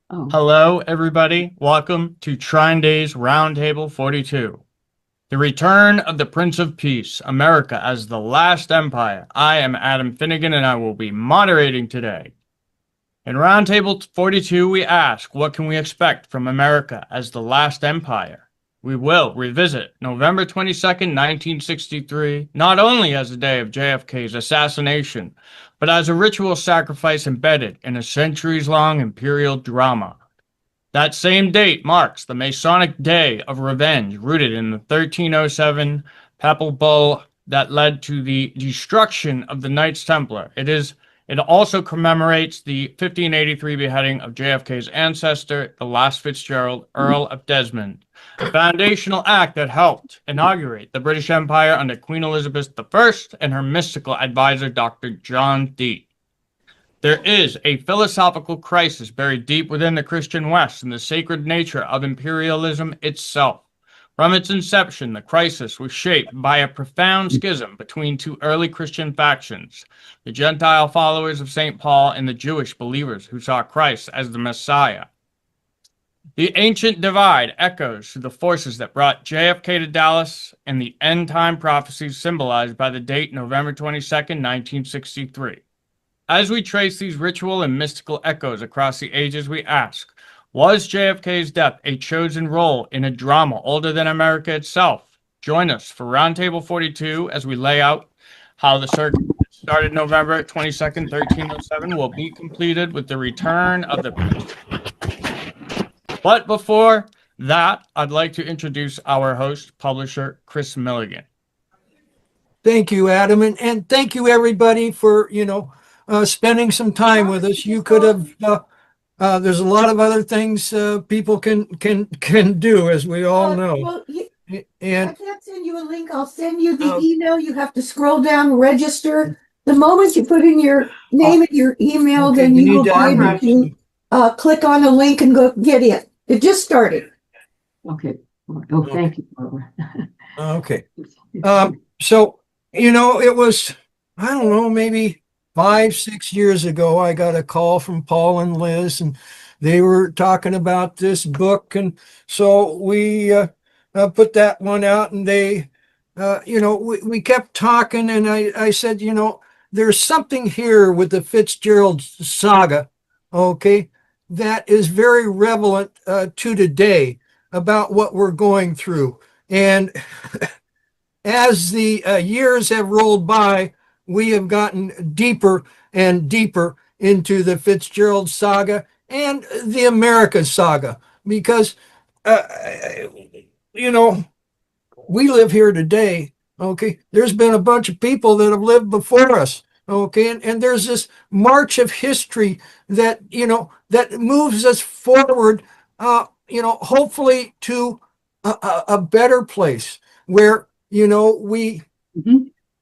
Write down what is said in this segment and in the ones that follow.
Oh, Hello, everybody. Welcome to Trine Days Roundtable 42. The Return of the Prince of Peace, America as the Last Empire. I am Adam Finnegan, and I will be moderating today. In Roundtable 42, we ask, what can we expect from America as the last empire? We will revisit November 22nd, 1963, not only as the day of JFK's assassination, but as a ritual sacrifice embedded in a centuries-long imperial drama. That same date marks the Masonic Day of Revenge, rooted in the 1307 Papal Bull that led to the destruction of the Knights Templar. It also commemorates the 1583 beheading of JFK's ancestor, the last Fitzgerald Earl of Desmond, a foundational act that helped inaugurate the British Empire under Queen Elizabeth I and her mystical advisor, Dr. John Dee. There is a philosophical crisis buried deep within the Christian West in the sacred nature of imperialism itself. From its inception, the crisis was shaped by a profound schism between two early Christian factions, the Gentile followers of St. Paul and the Jewish believers who saw Christ as the Messiah. The ancient divide echoes through the forces that brought JFK to Dallas and the end-time prophecies symbolized by the date November 22nd, 1963. As we trace these ritual and mystical echoes across the ages, we ask, was JFK's death a chosen role in a drama older than America itself? Join us for Roundtable 42 as we lay out how the circuit that started November 22nd, 1307 will be completed with the return of the Prince. But before that, I'd like to introduce our host, publisher, Chris Milligan. Thank you, Adam, and thank you everybody for spending some time with us. You could have. There's a lot of other things people can do, as we all know. well, And I can't send you a link. I'll send you the email. You have to scroll down, register. The moment you put in your name and your email, Okay, then you you will need be to able to click on a link and go get it. It just started. Okay. Oh, thank you, Barbara. okay, so it was, I don't know, maybe 5-6 years ago. I got a call from Paul and Liz, and they were talking about this book, and so we put that one out, and they, we kept talking, and I said, there's something here with the Fitzgerald saga, okay, that is very relevant to today about what we're going through. And as the years have rolled by, we have gotten deeper and deeper into the Fitzgerald saga and the America saga because, we live here today. Okay. There's been a bunch of people that have lived before us. Okay. And there's this march of history that, that moves us forward, hopefully to a better place where, we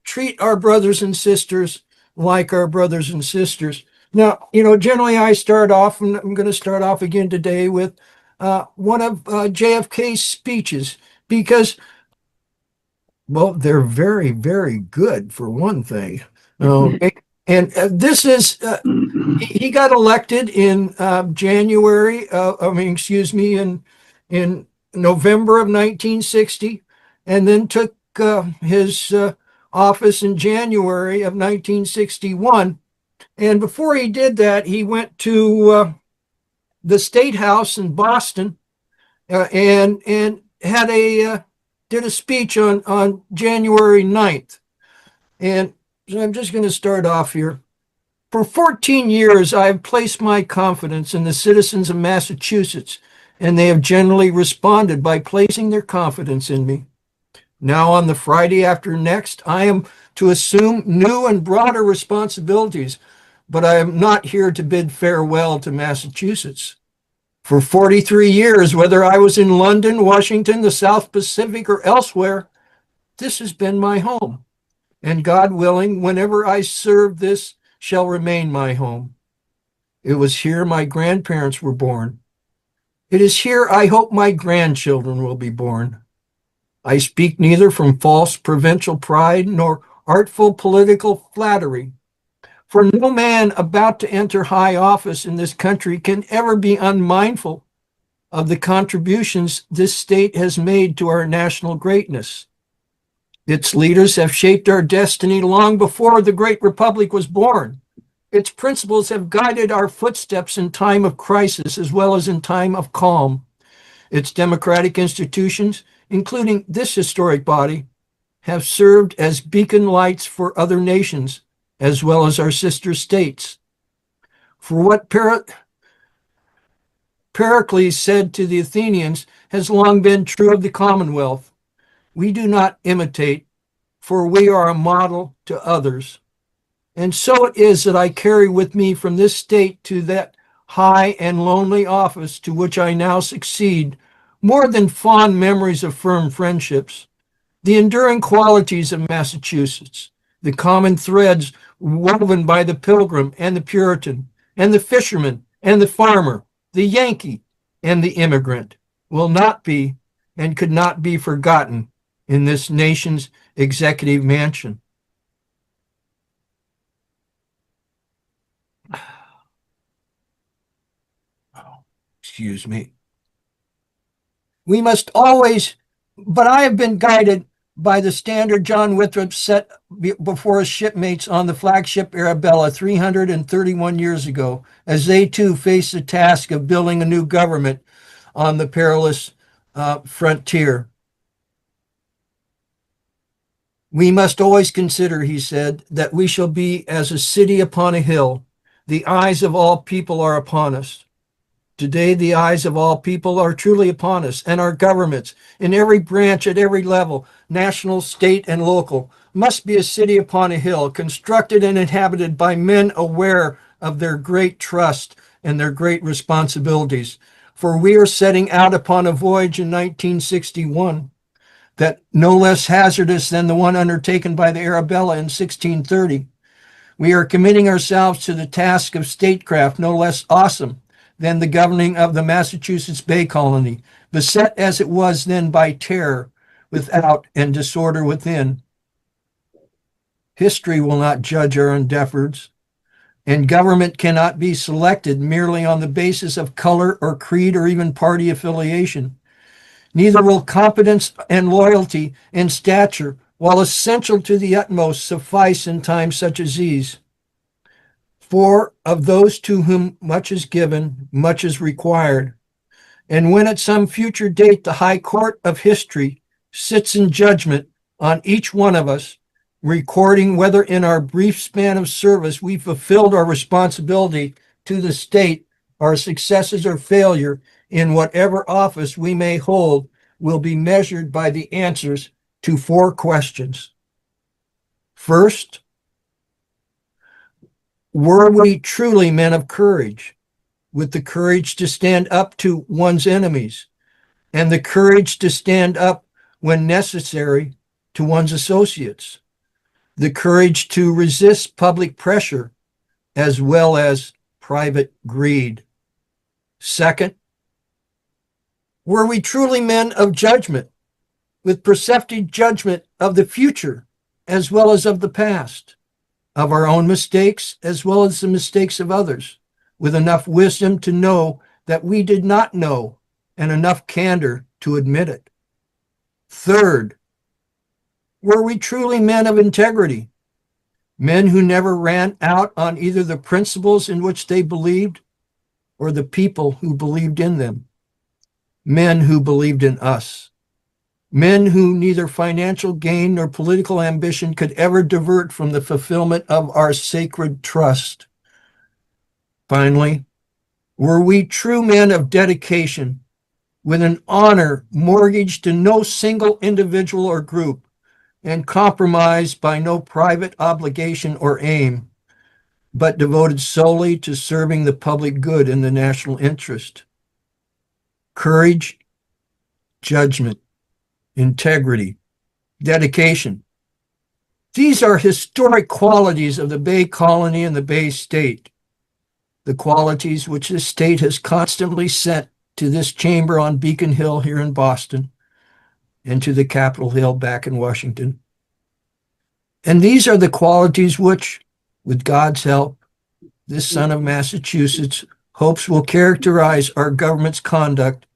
treat our brothers and sisters like our brothers and sisters. Now, generally I start off, and I'm going to start off again today with one of JFK's speeches because, well, they're very, very good for one thing. Okay. And this is, he got elected in January, in November of 1960, and then took his office in January of 1961. And before he did that, he went to the State House in Boston and had did a speech on January 9th. And so I'm just going to start off here. For 14 years, I have placed my confidence in the citizens of Massachusetts, and they have generally responded by placing their confidence in me. Now, on the Friday after next, I am to assume new and broader responsibilities, but I am not here to bid farewell to Massachusetts. For 43 years, whether I was in London, Washington, the South Pacific, or elsewhere, this has been my home. And God willing, whenever I serve this shall remain my home. It was here my grandparents were born. It is here I hope my grandchildren will be born. I speak neither from false provincial pride nor artful political flattery. For no man about to enter high office in this country can ever be unmindful of the contributions this state has made to our national greatness. Its leaders have shaped our destiny long before the great republic was born. Its principles have guided our footsteps in time of crisis as well as in time of calm. Its democratic institutions, including this historic body, have served as beacon lights for other nations as well as our sister states. For what Pericles said to the Athenians has long been true of the Commonwealth. We do not imitate, for we are a model to others. And so it is that I carry with me from this state to that high and lonely office to which I now succeed more than fond memories of firm friendships, the enduring qualities of Massachusetts, the common threads woven by the pilgrim and the Puritan, and the fisherman and the farmer, the Yankee and the immigrant, will not be and could not be forgotten in this nation's executive mansion. Excuse me. We must always, but I have been guided by the standard John Winthrop set before his shipmates on the flagship Arabella 331 years ago, as they too faced the task of building a new government on the perilous frontier. We must always consider, he said, that we shall be as a city upon a hill. The eyes of all people are upon us. Today, the eyes of all people are truly upon us, and our governments, in every branch, at every level, national, state, and local, must be a city upon a hill, constructed and inhabited by men aware of their great trust and their great responsibilities. For we are setting out upon a voyage in 1961 that no less hazardous than the one undertaken by the Arabella in 1630. We are committing ourselves to the task of statecraft no less awesome than the governing of the Massachusetts Bay Colony, beset as it was then by terror without and disorder within. History will not judge our endeavors, and government cannot be selected merely on the basis of color or creed or even party affiliation. Neither will competence and loyalty and stature, while essential to the utmost, suffice in times such as these. For of those to whom much is given, much is required. And when at some future date the high court of history sits in judgment on each one of us, recording whether in our brief span of service we fulfilled our responsibility to the state, our successes or failure in whatever office we may hold will be measured by the answers to 4 questions. First, were we truly men of courage, with the courage to stand up to one's enemies, and the courage to stand up when necessary to one's associates, the courage to resist public pressure as well as private greed? Second, were we truly men of judgment, with perceptive judgment of the future as well as of the past, of our own mistakes as well as the mistakes of others, with enough wisdom to know that we did not know and enough candor to admit it? Third, were we truly men of integrity, men who never ran out on either the principles in which they believed or the people who believed in them, men who believed in us, men who neither financial gain nor political ambition could ever divert from the fulfillment of our sacred trust? Finally, were we true men of dedication, with an honor mortgaged to no single individual or group, and compromised by no private obligation or aim, but devoted solely to serving the public good and the national interest? Courage, judgment, integrity, dedication. These are historic qualities of the Bay Colony and the Bay State, the qualities which this state has constantly sent to this chamber on Beacon Hill here in Boston and to the Capitol Hill back in Washington. And these are the qualities which, With God's help, this son of Massachusetts hopes will characterize our government's conduct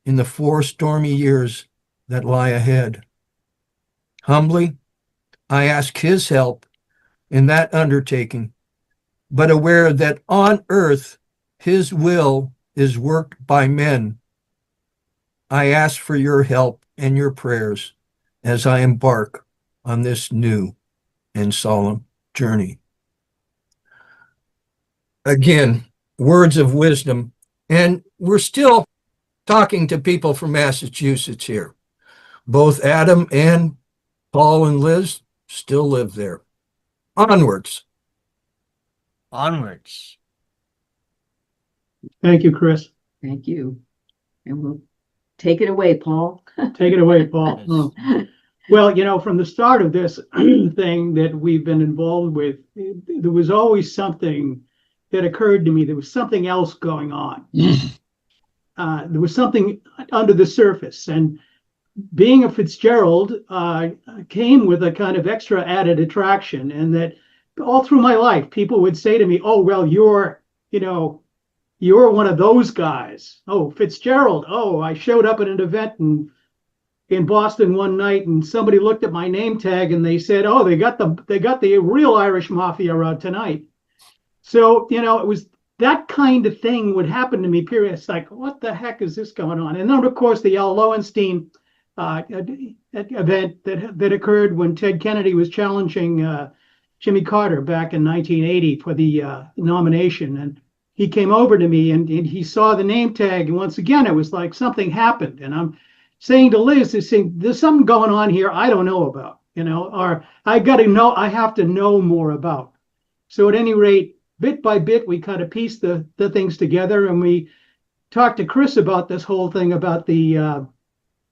in the 4 stormy years that lie ahead. Humbly, I ask his help in that undertaking, but aware that on earth his will is worked by men. I ask for your help and your prayers as I embark on this new and solemn journey. Again, words of wisdom, and we're still talking to people from Massachusetts here. Both Adam and Paul and Liz still live there. Onwards. Onwards. Thank you, Chris. Thank you. And we'll take it away, Paul. Take it away, Paul. Yes. Oh, Well, you know, from the start of this thing that we've been involved with, there was always something that occurred to me. There was something else going on. There was something under the surface. And being a Fitzgerald came with a kind of extra added attraction. And that all through my life, people would say to me, oh, well, you're one of those guys. Oh, Fitzgerald. Oh, I showed up at an event in Boston one night, and somebody looked at my name tag and they said, oh, they got the real Irish mafia out tonight. So, you know, it was that kind of thing would happen to me, period. It's like, what the heck is this going on? And then, of course, the Al Lowenstein event that occurred when Ted Kennedy was challenging Jimmy Carter back in 1980 for the nomination. And he came over to me and he saw the name tag. And once again, it was like something happened. And I'm saying to Liz, there's something going on here I don't know about, you know, or I have to know more about. So at any rate, bit by bit, we kind of pieced the things together, and we talked to Chris about this whole thing about the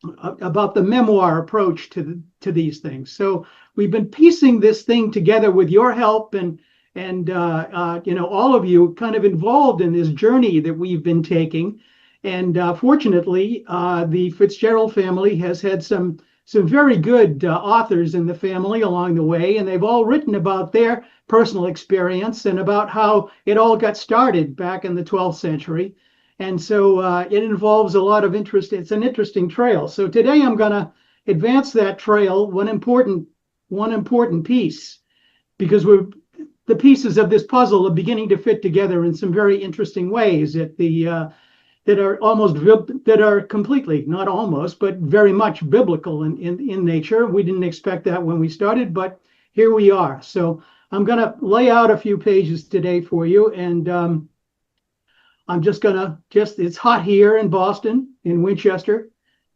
memoir approach to these things. So we've been piecing this thing together with your help and you know, all of you kind of involved in this journey that we've been taking. And fortunately, the Fitzgerald family has had some very good authors in the family along the way, and they've all written about their personal experience and about how it all got started back in the 12th century. And so it involves a lot of interest. It's an interesting trail. So today I'm going to advance that trail one important piece, because the pieces of this puzzle are beginning to fit together in some very interesting ways that are completely, not almost, but very much biblical in nature. We didn't expect that when we started, but here we are. So I'm going to lay out a few pages today for you, and I'm just going to it's hot here in Boston, in Winchester,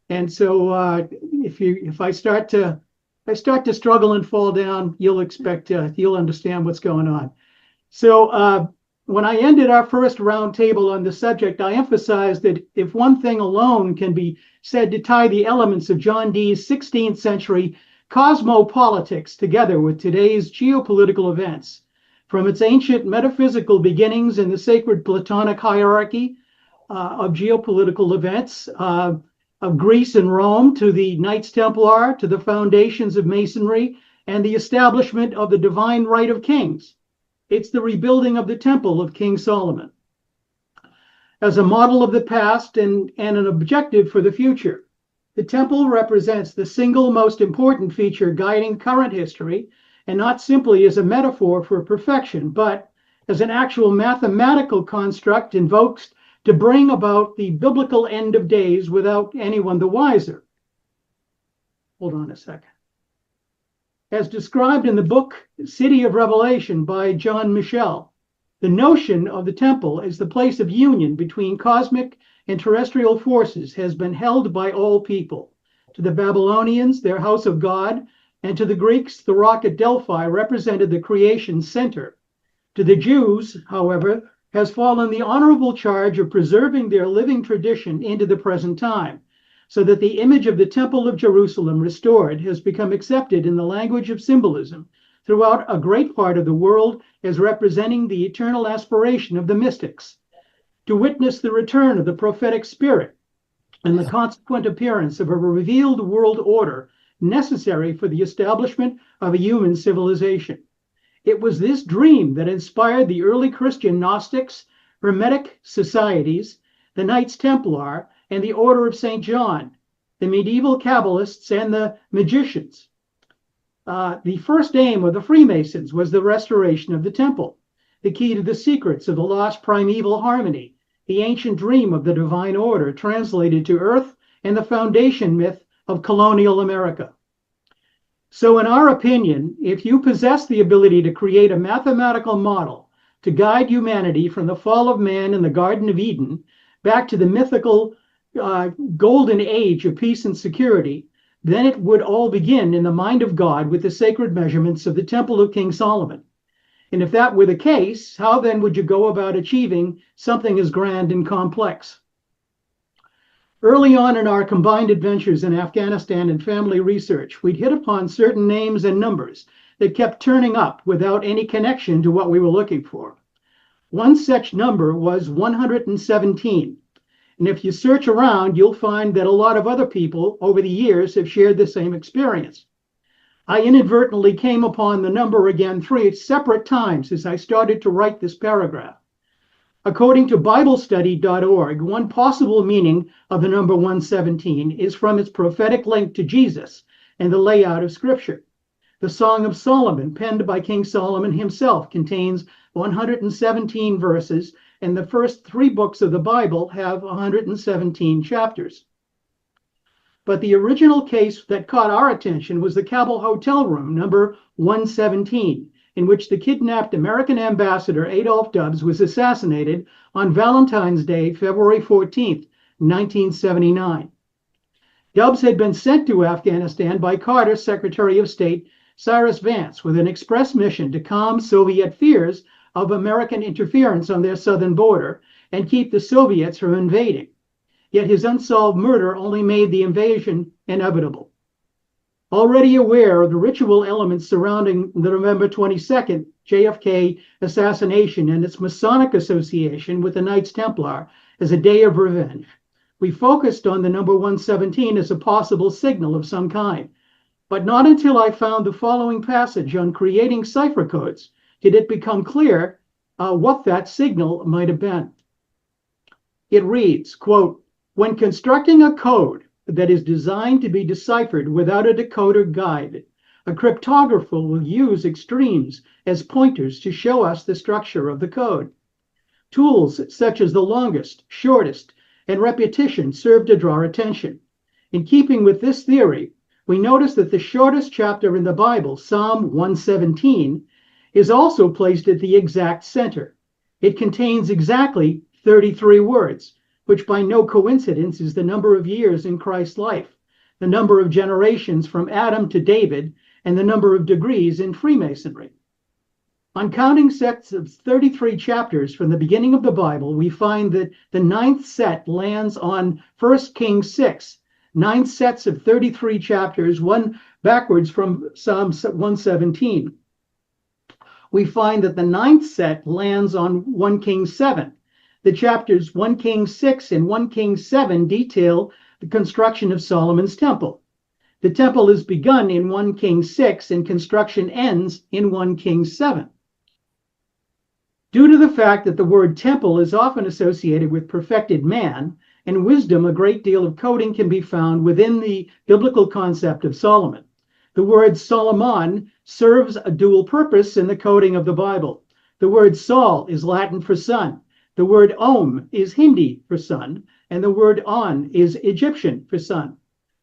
and so if I start to struggle and fall down, you'll understand what's going on. So when I ended our first roundtable on the subject, I emphasized that if one thing alone can be said to tie the elements of John Dee's 16th century cosmopolitics together with today's geopolitical events, from its ancient metaphysical beginnings in the sacred Platonic hierarchy of geopolitical events of Greece and Rome, to the Knights Templar, to the foundations of Masonry, and the establishment of the divine right of kings. It's the rebuilding of the temple of King Solomon as a model of the past and an objective for the future. The temple represents the single most important feature guiding current history, and not simply as a metaphor for perfection, but as an actual mathematical construct invoked to bring about the biblical end of days without anyone the wiser. Hold on a second. As described in the book City of Revelation by John Michel, the notion of the temple as the place of union between cosmic and terrestrial forces has been held by all people. To the Babylonians, their house of God, and to the Greeks, the rock at Delphi represented the creation center. To the Jews, however, has fallen the honorable charge of preserving their living tradition into the present time, so that the image of the Temple of Jerusalem restored has become accepted in the language of symbolism throughout a great part of the world as representing the eternal aspiration of the mystics, to witness the return of the prophetic spirit and the consequent appearance of a revealed world order necessary for the establishment of a human civilization. It was this dream that inspired the early Christian Gnostics, Hermetic societies, the Knights Templar, and the Order of St. John, the medieval Kabbalists, and the magicians. The first aim of the Freemasons was the restoration of the temple, the key to the secrets of the lost primeval harmony, the ancient dream of the divine order translated to earth, and the foundation myth of colonial America. So in our opinion, if you possess the ability to create a mathematical model to guide humanity from the fall of man in the Garden of Eden back to the mythical golden age of peace and security, then it would all begin in the mind of God with the sacred measurements of the Temple of King Solomon. And if that were the case, how then would you go about achieving something as grand and complex? Early on in our combined adventures in Afghanistan and family research, we'd hit upon certain names and numbers that kept turning up without any connection to what we were looking for. One such number was 117. And if you search around, you'll find that a lot of other people over the years have shared the same experience. I inadvertently came upon the number again 3 separate times as I started to write this paragraph. According to BibleStudy.org, one possible meaning of the number 117 is from its prophetic link to Jesus and the layout of Scripture. The Song of Solomon, penned by King Solomon himself, contains 117 verses, and the first 3 books of the Bible have 117 chapters. But the original case that caught our attention was the Kabul hotel room, number 117, in which the kidnapped American ambassador Adolph Dubs was assassinated on Valentine's Day, February 14th, 1979. Dubs had been sent to Afghanistan by Carter's Secretary of State, Cyrus Vance, with an express mission to calm Soviet fears of American interference on their southern border and keep the Soviets from invading. Yet his unsolved murder only made the invasion inevitable. Already aware of the ritual elements surrounding the November 22nd JFK assassination and its Masonic association with the Knights Templar as a day of revenge, we focused on the number 117 as a possible signal of some kind. But not until I found the following passage on creating cipher codes did it become clear what that signal might have been. It reads, quote, "When constructing a code that is designed to be deciphered without a decoder guide, a cryptographer will use extremes as pointers to show us the structure of the code. Tools such as the longest, shortest, and repetition serve to draw attention. In keeping with this theory, we notice that the shortest chapter in the Bible, Psalm 117, is also placed at the exact center. It contains exactly 33 words, which by no coincidence is the number of years in Christ's life, the number of generations from Adam to David, and the number of degrees in Freemasonry. On counting sets of 33 chapters from the beginning of the Bible, we find that the 9th set lands on 1 Kings 6, 9 sets of 33 chapters, one backwards from Psalm 117. We find that the 9th set lands on 1 Kings 7. The chapters 1 Kings 6 and 1 Kings 7 detail the construction of Solomon's temple. The temple is begun in 1 Kings 6 and construction ends in 1 Kings 7. Due to the fact that the word temple is often associated with perfected man and wisdom, a great deal of coding can be found within the biblical concept of Solomon. The word Solomon serves a dual purpose in the coding of the Bible. The word Sol is Latin for son. The word Om is Hindi for son, and the word On is Egyptian for son.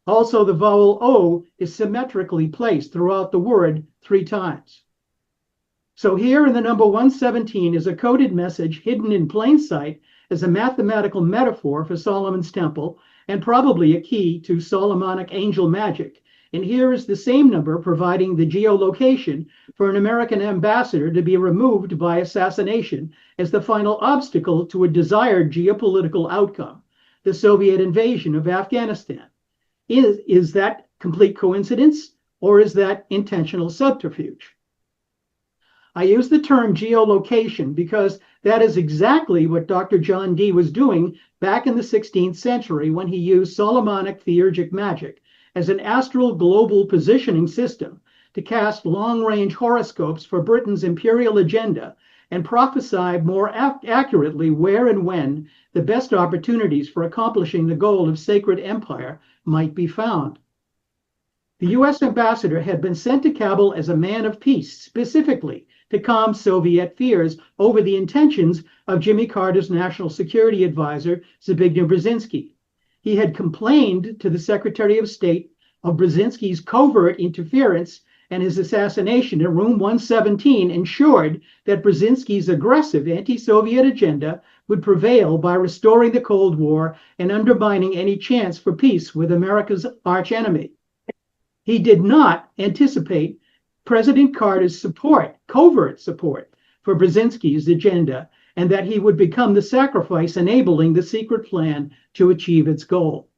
Also, the vowel O is symmetrically placed throughout the word 3 times. So here in the number 117 is a coded message hidden in plain sight as a mathematical metaphor for Solomon's temple and probably a key to Solomonic angel magic. And here is the same number providing the geolocation for an American ambassador to be removed by assassination as the final obstacle to a desired geopolitical outcome, the Soviet invasion of Afghanistan. Is that complete coincidence, or is that intentional subterfuge? I use the term geolocation because that is exactly what Dr. John Dee was doing back in the 16th century when he used Solomonic theurgic magic as an astral global positioning system to cast long-range horoscopes for Britain's imperial agenda and prophesy more accurately where and when the best opportunities for accomplishing the goal of sacred empire might be found. The U.S. ambassador had been sent to Kabul as a man of peace, specifically to calm Soviet fears over the intentions of Jimmy Carter's national security advisor, Zbigniew Brzezinski. He had complained to the Secretary of State of Brzezinski's covert interference, and his assassination in room 117 ensured that Brzezinski's aggressive anti-Soviet agenda would prevail by restoring the Cold War and undermining any chance for peace with America's archenemy. He did not anticipate President Carter's support, covert support, for Brzezinski's agenda, and that he would become the sacrifice enabling the secret plan to achieve its goal.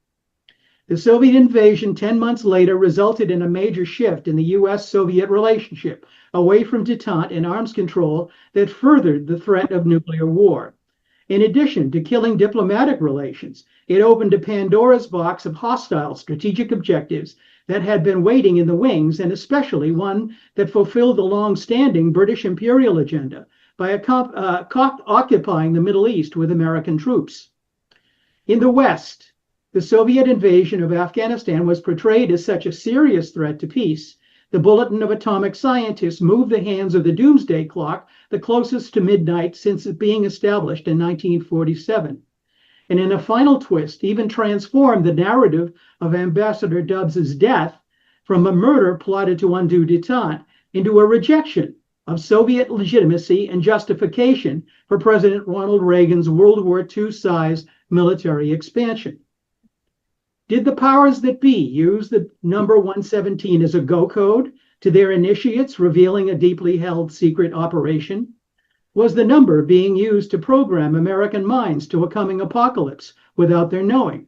The Soviet invasion 10 months later resulted in a major shift in the U.S.-Soviet relationship, away from détente and arms control that furthered the threat of nuclear war. In addition to killing diplomatic relations, it opened a Pandora's box of hostile strategic objectives that had been waiting in the wings, and especially one that fulfilled the long-standing British imperial agenda by occupying the Middle East with American troops. In the West, the Soviet invasion of Afghanistan was portrayed as such a serious threat to peace. The Bulletin of Atomic Scientists moved the hands of the doomsday clock the closest to midnight since it being established in 1947. And in a final twist, even transformed the narrative of Ambassador Dubs's death from a murder plotted to undo détente into a rejection of Soviet legitimacy and justification for President Ronald Reagan's World War II-sized military expansion. Did the powers that be use the number 117 as a go code to their initiates, revealing a deeply held secret operation? Was the number being used to program American minds to a coming apocalypse without their knowing?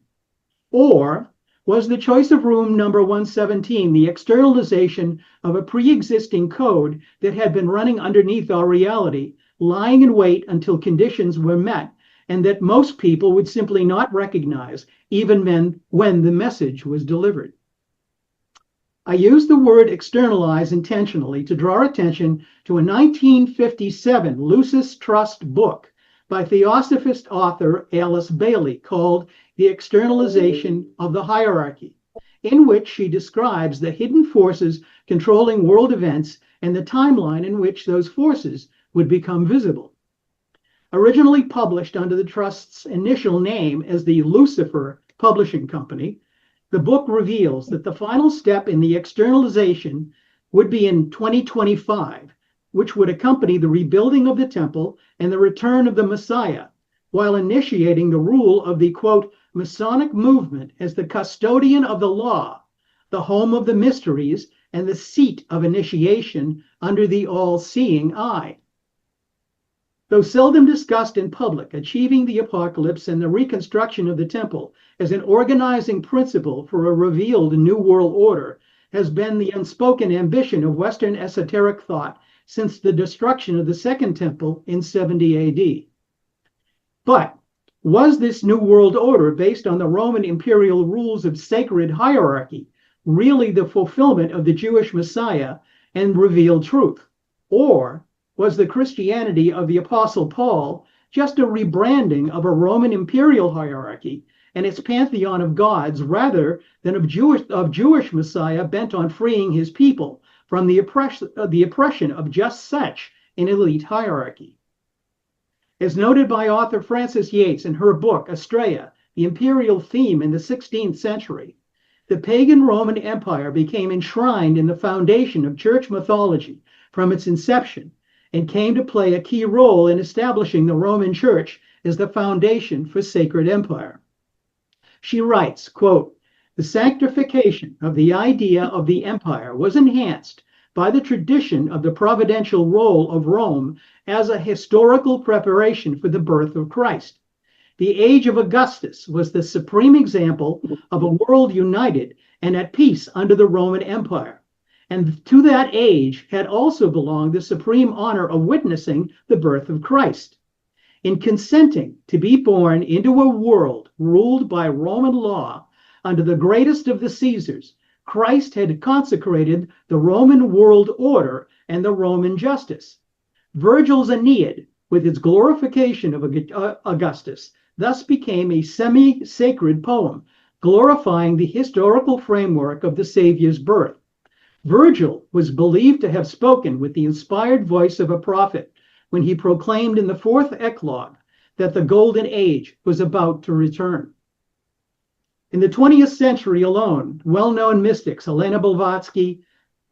Or was the choice of room number 117 the externalization of a pre-existing code that had been running underneath our reality, lying in wait until conditions were met, and that most people would simply not recognize even when the message was delivered? I use the word externalize intentionally to draw attention to a 1957 Lucis Trust book by Theosophist author Alice Bailey called The Externalization of the Hierarchy, in which she describes the hidden forces controlling world events and the timeline in which those forces would become visible. Originally published under the Trust's initial name as the Lucifer Publishing Company, the book reveals that the final step in the externalization would be in 2025, which would accompany the rebuilding of the temple and the return of the Messiah, while initiating the rule of the, quote, Masonic movement as the custodian of the law, the home of the mysteries, and the seat of initiation under the all-seeing eye. Though seldom discussed in public, achieving the apocalypse and the reconstruction of the temple as an organizing principle for a revealed New World Order has been the unspoken ambition of Western esoteric thought since the destruction of the Second Temple in 70 AD. But was this New World Order based on the Roman imperial rules of sacred hierarchy really the fulfillment of the Jewish Messiah and revealed truth? Or was the Christianity of the Apostle Paul just a rebranding of a Roman imperial hierarchy and its pantheon of gods rather than of Jewish Messiah bent on freeing his people from the oppression of just such an elite hierarchy? As noted by author Frances Yates in her book, Astrea, the Imperial Theme in the 16th Century, the pagan Roman Empire became enshrined in the foundation of church mythology from its inception, and came to play a key role in establishing the Roman Church as the foundation for sacred empire. She writes, quote, the sanctification of the idea of the empire was enhanced by the tradition of the providential role of Rome as a historical preparation for the birth of Christ. The age of Augustus was the supreme example of a world united and at peace under the Roman Empire. And to that age had also belonged the supreme honor of witnessing the birth of Christ. In consenting to be born into a world ruled by Roman law under the greatest of the Caesars, Christ had consecrated the Roman world order and the Roman justice. Virgil's Aeneid, with its glorification of Augustus, thus became a semi-sacred poem, glorifying the historical framework of the Savior's birth. Virgil was believed to have spoken with the inspired voice of a prophet when he proclaimed in the fourth eclogue that the Golden Age was about to return. In the 20th century alone, well-known mystics Helena Blavatsky,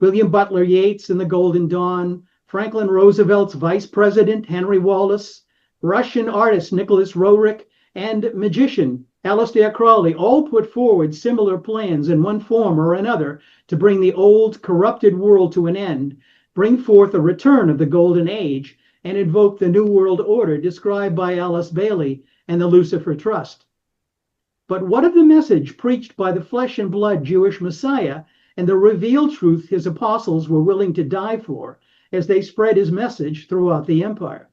William Butler Yeats in The Golden Dawn, Franklin Roosevelt's vice president Henry Wallace, Russian artist Nicholas Roerich, and magician Aleister Crowley all put forward similar plans in one form or another to bring the old, corrupted world to an end, bring forth a return of the Golden Age, and invoke the New World Order described by Alice Bailey and the Lucifer Trust. But what of the message preached by the flesh and blood Jewish Messiah and the revealed truth his apostles were willing to die for as they spread his message throughout the empire?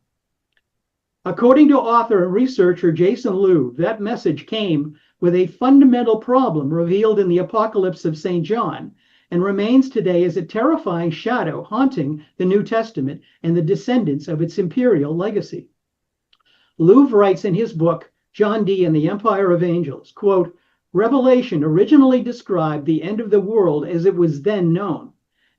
According to author and researcher Jason Liu, that message came with a fundamental problem revealed in the Apocalypse of St. John and remains today as a terrifying shadow haunting the New Testament and the descendants of its imperial legacy. Liu writes in his book, John Dee and the Empire of Angels, quote, Revelation originally described the end of the world as it was then known.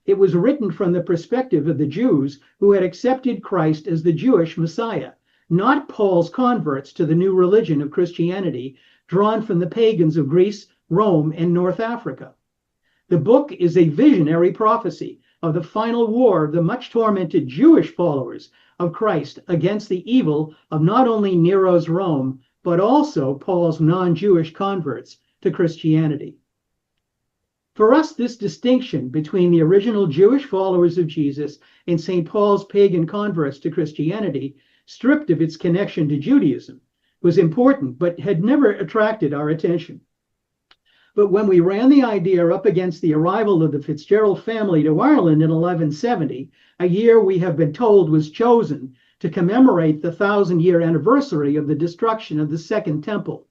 It was written from the perspective of the Jews who had accepted Christ as the Jewish Messiah, not Paul's converts to the new religion of Christianity, drawn from the pagans of Greece, Rome, and North Africa. The book is a visionary prophecy of the final war of the much tormented Jewish followers of Christ against the evil of not only Nero's Rome, but also Paul's non-Jewish converts to Christianity. For us, this distinction between the original Jewish followers of Jesus and St. Paul's pagan converts to Christianity, stripped of its connection to Judaism, was important, but had never attracted our attention. But when we ran the idea up against the arrival of the Fitzgerald family to Ireland in 1170, a year we have been told was chosen to commemorate the 1,000-year anniversary of the destruction of the Second Temple,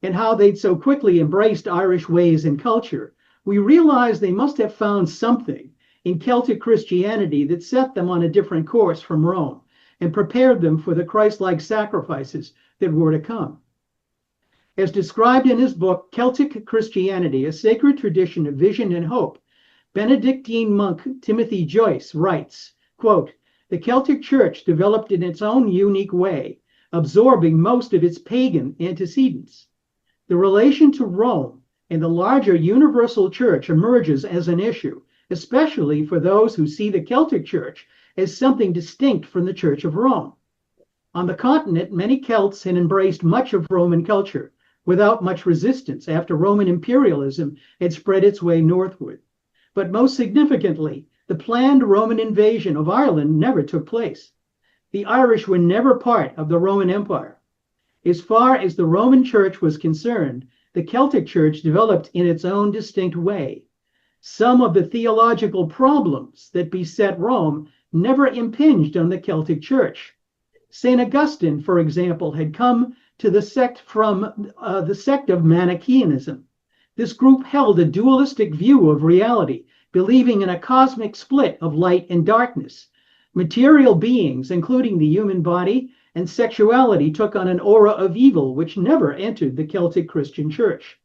and how they'd so quickly embraced Irish ways and culture, we realized they must have found something in Celtic Christianity that set them on a different course from Rome and prepared them for the Christ-like sacrifices that were to come. As described in his book, Celtic Christianity, a sacred tradition of vision and hope, Benedictine monk Timothy Joyce writes, quote, the Celtic Church developed in its own unique way, absorbing most of its pagan antecedents. The relation to Rome and the larger universal church emerges as an issue, especially for those who see the Celtic Church as something distinct from the Church of Rome. On the continent, many Celts had embraced much of Roman culture without much resistance after Roman imperialism had spread its way northward. But most significantly, the planned Roman invasion of Ireland never took place. The Irish were never part of the Roman Empire. As far as the Roman Church was concerned, the Celtic Church developed in its own distinct way. Some of the theological problems that beset Rome never impinged on the Celtic Church. St. Augustine, for example, had come to the sect from the sect of Manichaeanism. This group held a dualistic view of reality, believing in a cosmic split of light and darkness. Material beings, including the human body and sexuality, took on an aura of evil which never entered the Celtic Christian Church.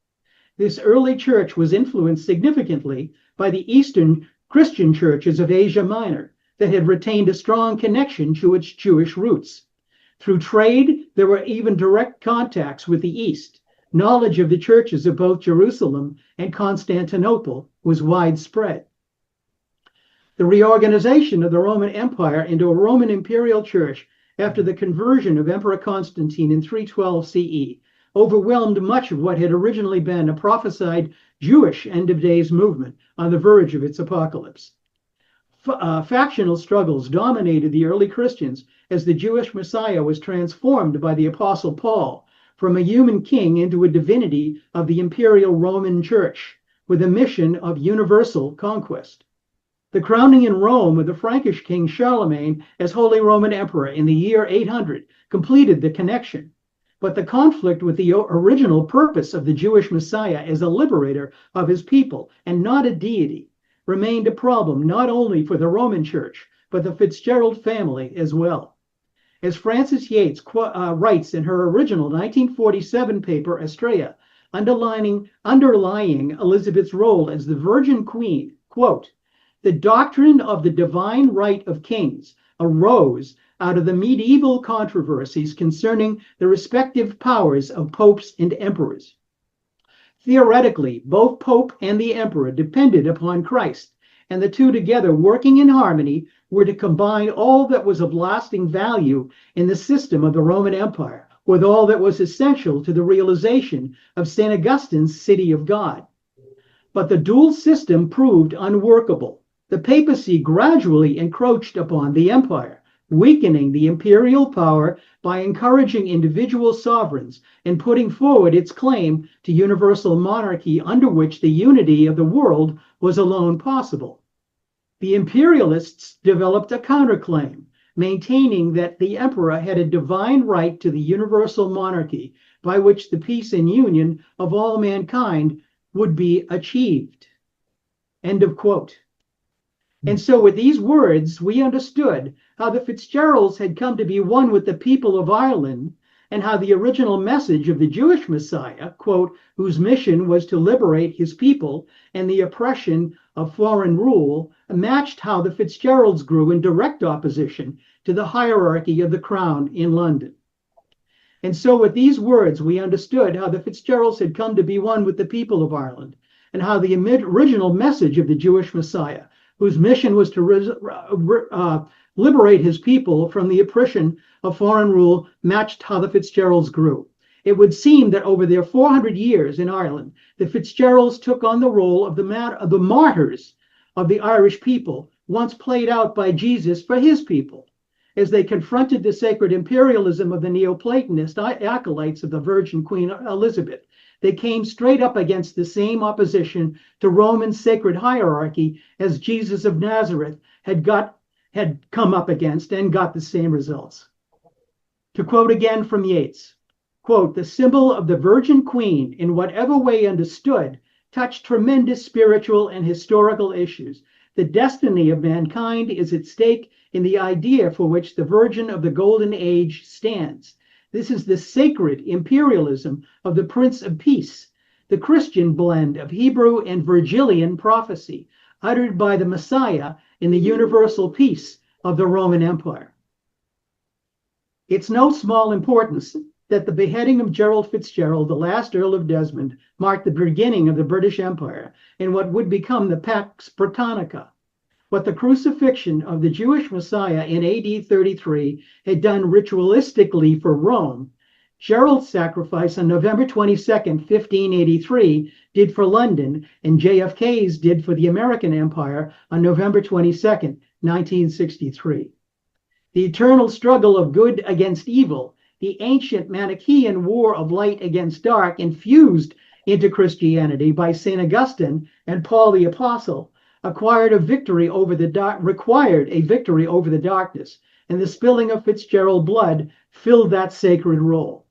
This early church was influenced significantly by the Eastern Christian churches of Asia Minor that had retained a strong connection to its Jewish roots. Through trade, there were even direct contacts with the East. Knowledge of the churches of both Jerusalem and Constantinople was widespread. The reorganization of the Roman Empire into a Roman imperial church after the conversion of Emperor Constantine in 312 CE overwhelmed much of what had originally been a prophesied Jewish end-of-days movement on the verge of its apocalypse. Factional struggles dominated the early Christians as the Jewish Messiah was transformed by the Apostle Paul from a human king into a divinity of the imperial Roman Church with a mission of universal conquest. The crowning in Rome of the Frankish king Charlemagne as Holy Roman Emperor in the year 800 completed the connection. but the conflict with the original purpose of the Jewish Messiah as a liberator of his people and not a deity remained a problem not only for the Roman Church, but the Fitzgerald family as well. As Frances Yates writes in her original 1947 paper, Estrella, underlying Elizabeth's role as the Virgin Queen, quote, "The doctrine of the divine right of kings arose out of the medieval controversies concerning the respective powers of popes and emperors. Theoretically, both Pope and the Emperor depended upon Christ, and the two together, working in harmony, were to combine all that was of lasting value in the system of the Roman Empire with all that was essential to the realization of St. Augustine's City of God. But the dual system proved unworkable. The papacy gradually encroached upon the empire, weakening the imperial power by encouraging individual sovereigns and putting forward its claim to universal monarchy under which the unity of the world was alone possible. The imperialists developed a counterclaim, maintaining that the emperor had a divine right to the universal monarchy by which the peace and union of all mankind would be achieved." End of quote. And so with these words, we understood how the Fitzgeralds had come to be one with the people of Ireland, and how the original message of the Jewish Messiah, quote, whose mission was to liberate his people and the oppression of foreign rule, matched how the Fitzgeralds grew in direct opposition to the hierarchy of the crown in London. And so with these words, we understood how the Fitzgeralds had come to be one with the people of Ireland, and how the original message of the Jewish Messiah, whose mission was to liberate his people from the oppression of foreign rule, matched how the Fitzgeralds grew. It would seem that over their 400 years in Ireland, the Fitzgeralds took on the role of the martyrs of the Irish people, once played out by Jesus for his people. As they confronted the sacred imperialism of the Neoplatonist acolytes of the Virgin Queen Elizabeth, they came straight up against the same opposition to Roman sacred hierarchy as Jesus of Nazareth had come up against and got the same results. To quote again from Yates, quote, "The symbol of the Virgin Queen, in whatever way understood, touched tremendous spiritual and historical issues. The destiny of mankind is at stake in the idea for which the Virgin of the Golden Age stands. This is the sacred imperialism of the Prince of Peace, the Christian blend of Hebrew and Virgilian prophecy, uttered by the Messiah in the universal peace of the Roman Empire." It's no small importance that the beheading of Gerald Fitzgerald, the last Earl of Desmond, marked the beginning of the British Empire in what would become the Pax Britannica. What the crucifixion of the Jewish Messiah in AD 33 had done ritualistically for Rome, Gerald's sacrifice on November 22nd, 1583, did for London, and JFK's did for the American Empire on November 22nd, 1963. The eternal struggle of good against evil, the ancient Manichaean war of light against dark, infused into Christianity by St. Augustine and Paul the Apostle, required a victory over the darkness, and the spilling of Fitzgerald blood filled that sacred role.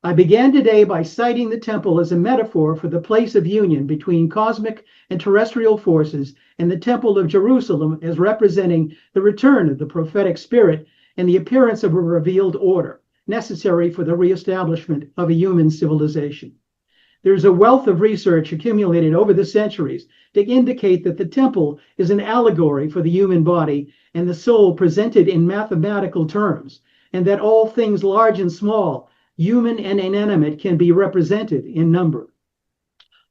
I began today by citing the temple as a metaphor for the place of union between cosmic and terrestrial forces, and the Temple of Jerusalem as representing the return of the prophetic spirit and the appearance of a revealed order, necessary for the reestablishment of a human civilization. There's a wealth of research accumulated over the centuries to indicate that the temple is an allegory for the human body and the soul presented in mathematical terms, and that all things large and small, human and inanimate, can be represented in number.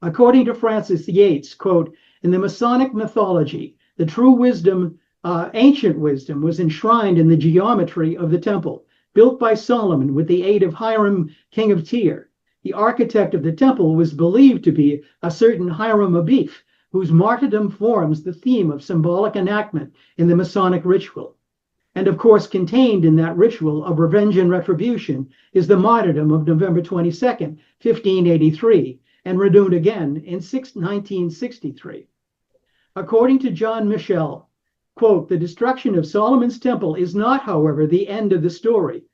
According to Frances Yates, quote, "In the Masonic mythology, the true wisdom, ancient wisdom, was enshrined in the geometry of the temple, built by Solomon with the aid of Hiram, king of Tyre. The architect of the temple was believed to be a certain Hiram Abif, whose martyrdom forms the theme of symbolic enactment in the Masonic ritual. And of course, contained in that ritual of revenge and retribution is the martyrdom of November 22nd, 1583, and renewed again in 1963. According to John Michel, quote, "The destruction of Solomon's temple is not, however, the end of the story.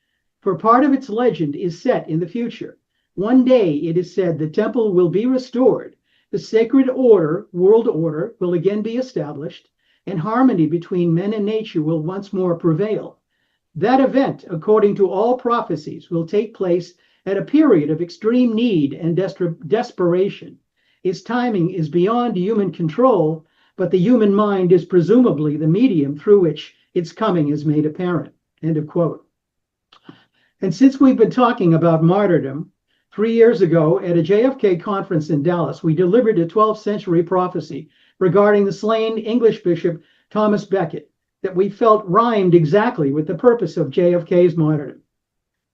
for part of its legend is set in the future. One day, it is said, the temple will be restored, the sacred order, world order, will again be established, and harmony between men and nature will once more prevail. That event, according to all prophecies, will take place at a period of extreme need and desperation. Its timing is beyond human control, but the human mind is presumably the medium through which its coming is made apparent. End of quote. And since we've been talking about martyrdom, 3 years ago at a JFK conference in Dallas, we delivered a 12th century prophecy regarding the slain English bishop Thomas Becket that we felt rhymed exactly with the purpose of JFK's martyrdom.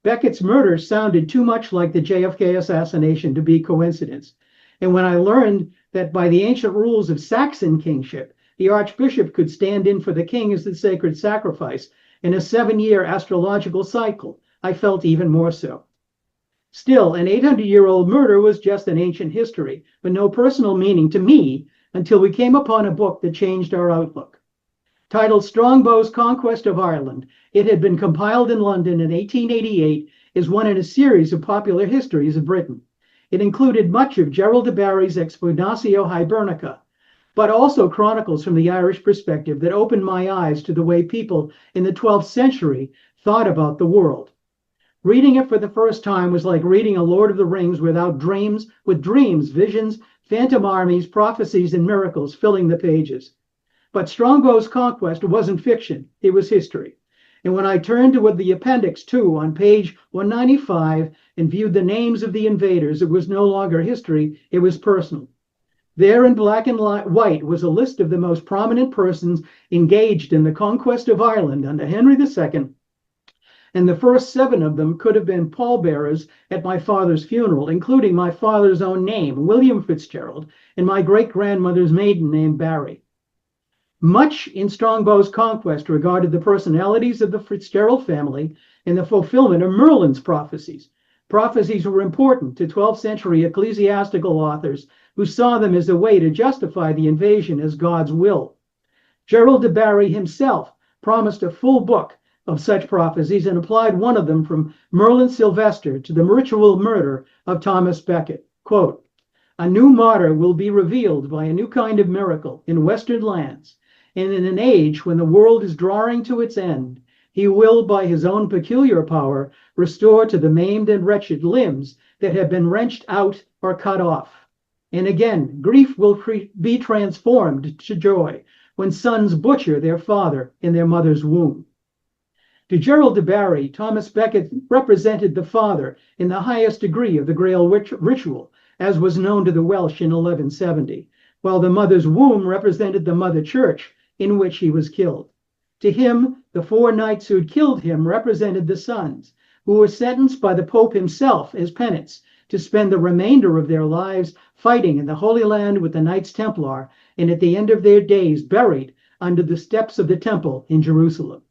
Becket's murder sounded too much like the JFK assassination to be coincidence. And when I learned that by the ancient rules of Saxon kingship, the archbishop could stand in for the king as the sacred sacrifice in a 7-year astrological cycle, I felt even more so. Still, an 800-year-old murder was just an ancient history, with no personal meaning to me until we came upon a book that changed our outlook. Titled Strongbow's Conquest of Ireland, it had been compiled in London in 1888, is one in a series of popular histories of Britain. It included much of Gerald de Barry's Expugnatio Hibernica, but also chronicles from the Irish perspective that opened my eyes to the way people in the 12th century thought about the world. Reading it for the first time was like reading a Lord of the Rings with dreams, visions, phantom armies, prophecies, and miracles filling the pages. But Strongbow's Conquest wasn't fiction, it was history. And when I turned to the Appendix 2 on page 195 and viewed the names of the invaders, it was no longer history, it was personal. There in black and white was a list of the most prominent persons engaged in the conquest of Ireland under Henry II, and the first 7 of them could have been pallbearers at my father's funeral, including my father's own name, William Fitzgerald, and my great-grandmother's maiden name, Barry. Much in Strongbow's Conquest regarded the personalities of the Fitzgerald family and the fulfillment of Merlin's prophecies. Prophecies were important to 12th century ecclesiastical authors who saw them as a way to justify the invasion as God's will. Gerald de Barry himself promised a full book of such prophecies and applied one of them from Merlin Sylvester to the ritual murder of Thomas Becket. Quote, "A new martyr will be revealed by a new kind of miracle in Western lands, and in an age when the world is drawing to its end, he will, by his own peculiar power, restore to the maimed and wretched limbs that have been wrenched out or cut off. And again, grief will be transformed to joy when sons butcher their father in their mother's womb." To Gerald de Barry, Thomas Becket represented the father in the highest degree of the Grail ritual, as was known to the Welsh in 1170, while the mother's womb represented the mother church in which he was killed. To him, the 4 knights who had killed him represented the sons, who were sentenced by the Pope himself as penance to spend the remainder of their lives fighting in the Holy Land with the Knights Templar, and at the end of their days buried under the steps of the temple in Jerusalem.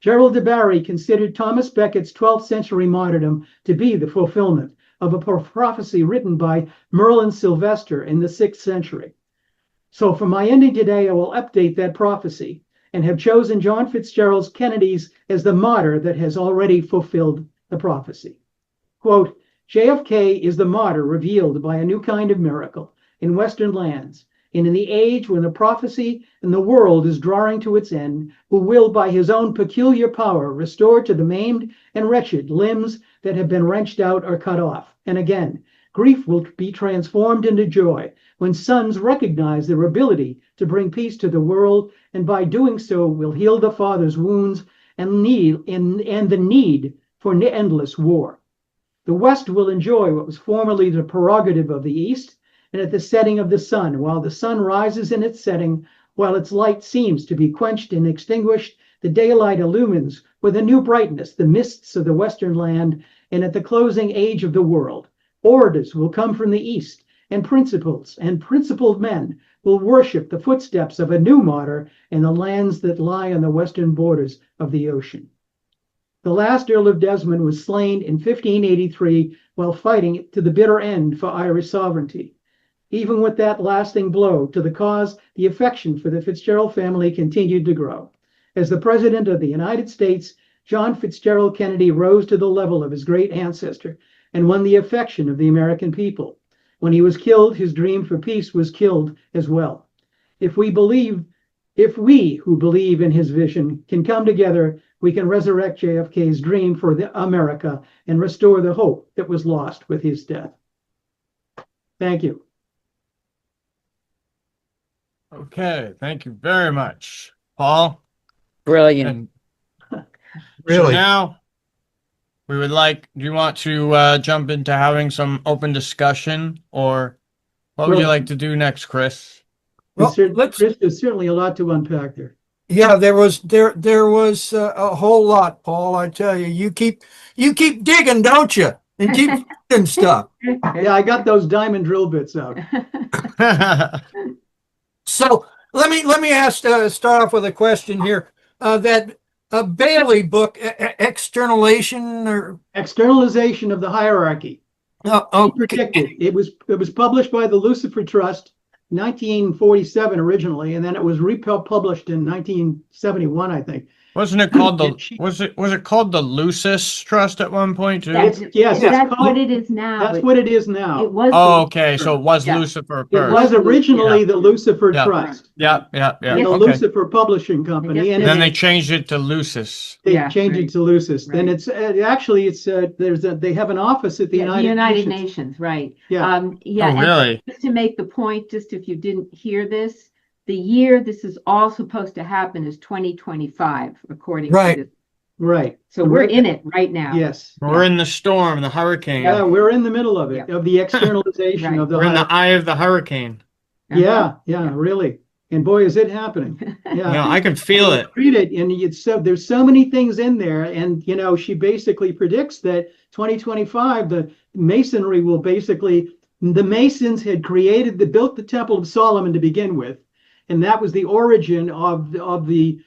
Gerald de Barry considered Thomas Becket's 12th century martyrdom to be the fulfillment of a prophecy written by Merlin Sylvester in the 6th century. So for my ending today, I will update that prophecy and have chosen John Fitzgerald Kennedy's as the martyr that has already fulfilled the prophecy. Quote, "JFK is the martyr revealed by a new kind of miracle in Western lands, and in the age when the prophecy and the world is drawing to its end, who will by his own peculiar power restore to the maimed and wretched limbs that have been wrenched out or cut off. And again, grief will be transformed into joy when sons recognize their ability to bring peace to the world, and by doing so will heal the father's wounds and the need for endless war. The West will enjoy what was formerly the prerogative of the East, and at the setting of the sun, while the sun rises in its setting, while its light seems to be quenched and extinguished, the daylight illumines with a new brightness the mists of the Western land, and at the closing age of the world, orators will come from the East, and principled men will worship the footsteps of a new martyr in the lands that lie on the western borders of the ocean. The last Earl of Desmond was slain in 1583 while fighting to the bitter end for Irish sovereignty. Even with that lasting blow to the cause, the affection for the Fitzgerald family continued to grow. As the President of the United States, John Fitzgerald Kennedy rose to the level of his great ancestor and won the affection of the American people. When he was killed, his dream for peace was killed as well. If we who believe in his vision can come together, we can resurrect JFK's dream for America and restore the hope that was lost with his death. Thank you. Okay, thank you very much, Paul. Brilliant. And Really? so now we would like, do you want to jump into having some open discussion, or what would you like to do next, Chris? Well, Chris, there's certainly a lot to unpack there. Yeah, there was a whole lot, Paul. I tell you, you keep digging, don't you? And keep finding stuff. Yeah, I got those diamond drill bits out. So let me start off with a question here. That Bailey book, externalization or Externalization of the hierarchy. okay. Predicted. It was published by the Lucifer Trust, 1947 originally, and then it was republished in 1971, I think. Wasn't it called was it called the Lucis Trust at one point too? That's Yes, what it is now. That's what it is now. It was. Oh, okay, so it was Yeah. Lucifer It first. was originally the Lucifer Yeah. Trust, Yeah. and the Yes. Okay. Lucifer Publishing Company, Yes, and And then it- they changed it to Lucis. they Yeah, changed right. it to Lucis. Then Right. it's they have an office at the Yeah, United Nations. Nations, right. Yeah. Oh, And really? just to make the point, just if you didn't hear this, the year this is all supposed to happen is 2025, according Right. to this. Right. So we're in it right now. Yes. We're in the storm, the hurricane. Yeah, we're in the middle of it, Yeah. of the externalization Right. of the We're in the eye of the hurricane. Yeah, really. And boy, is it happening. You Yeah. know, I can feel it. Read it, and there's so many things in there, and she basically predicts that 2025, the Masonry will basically, the Masons had built the Temple of Solomon to begin with, and that was the origin of the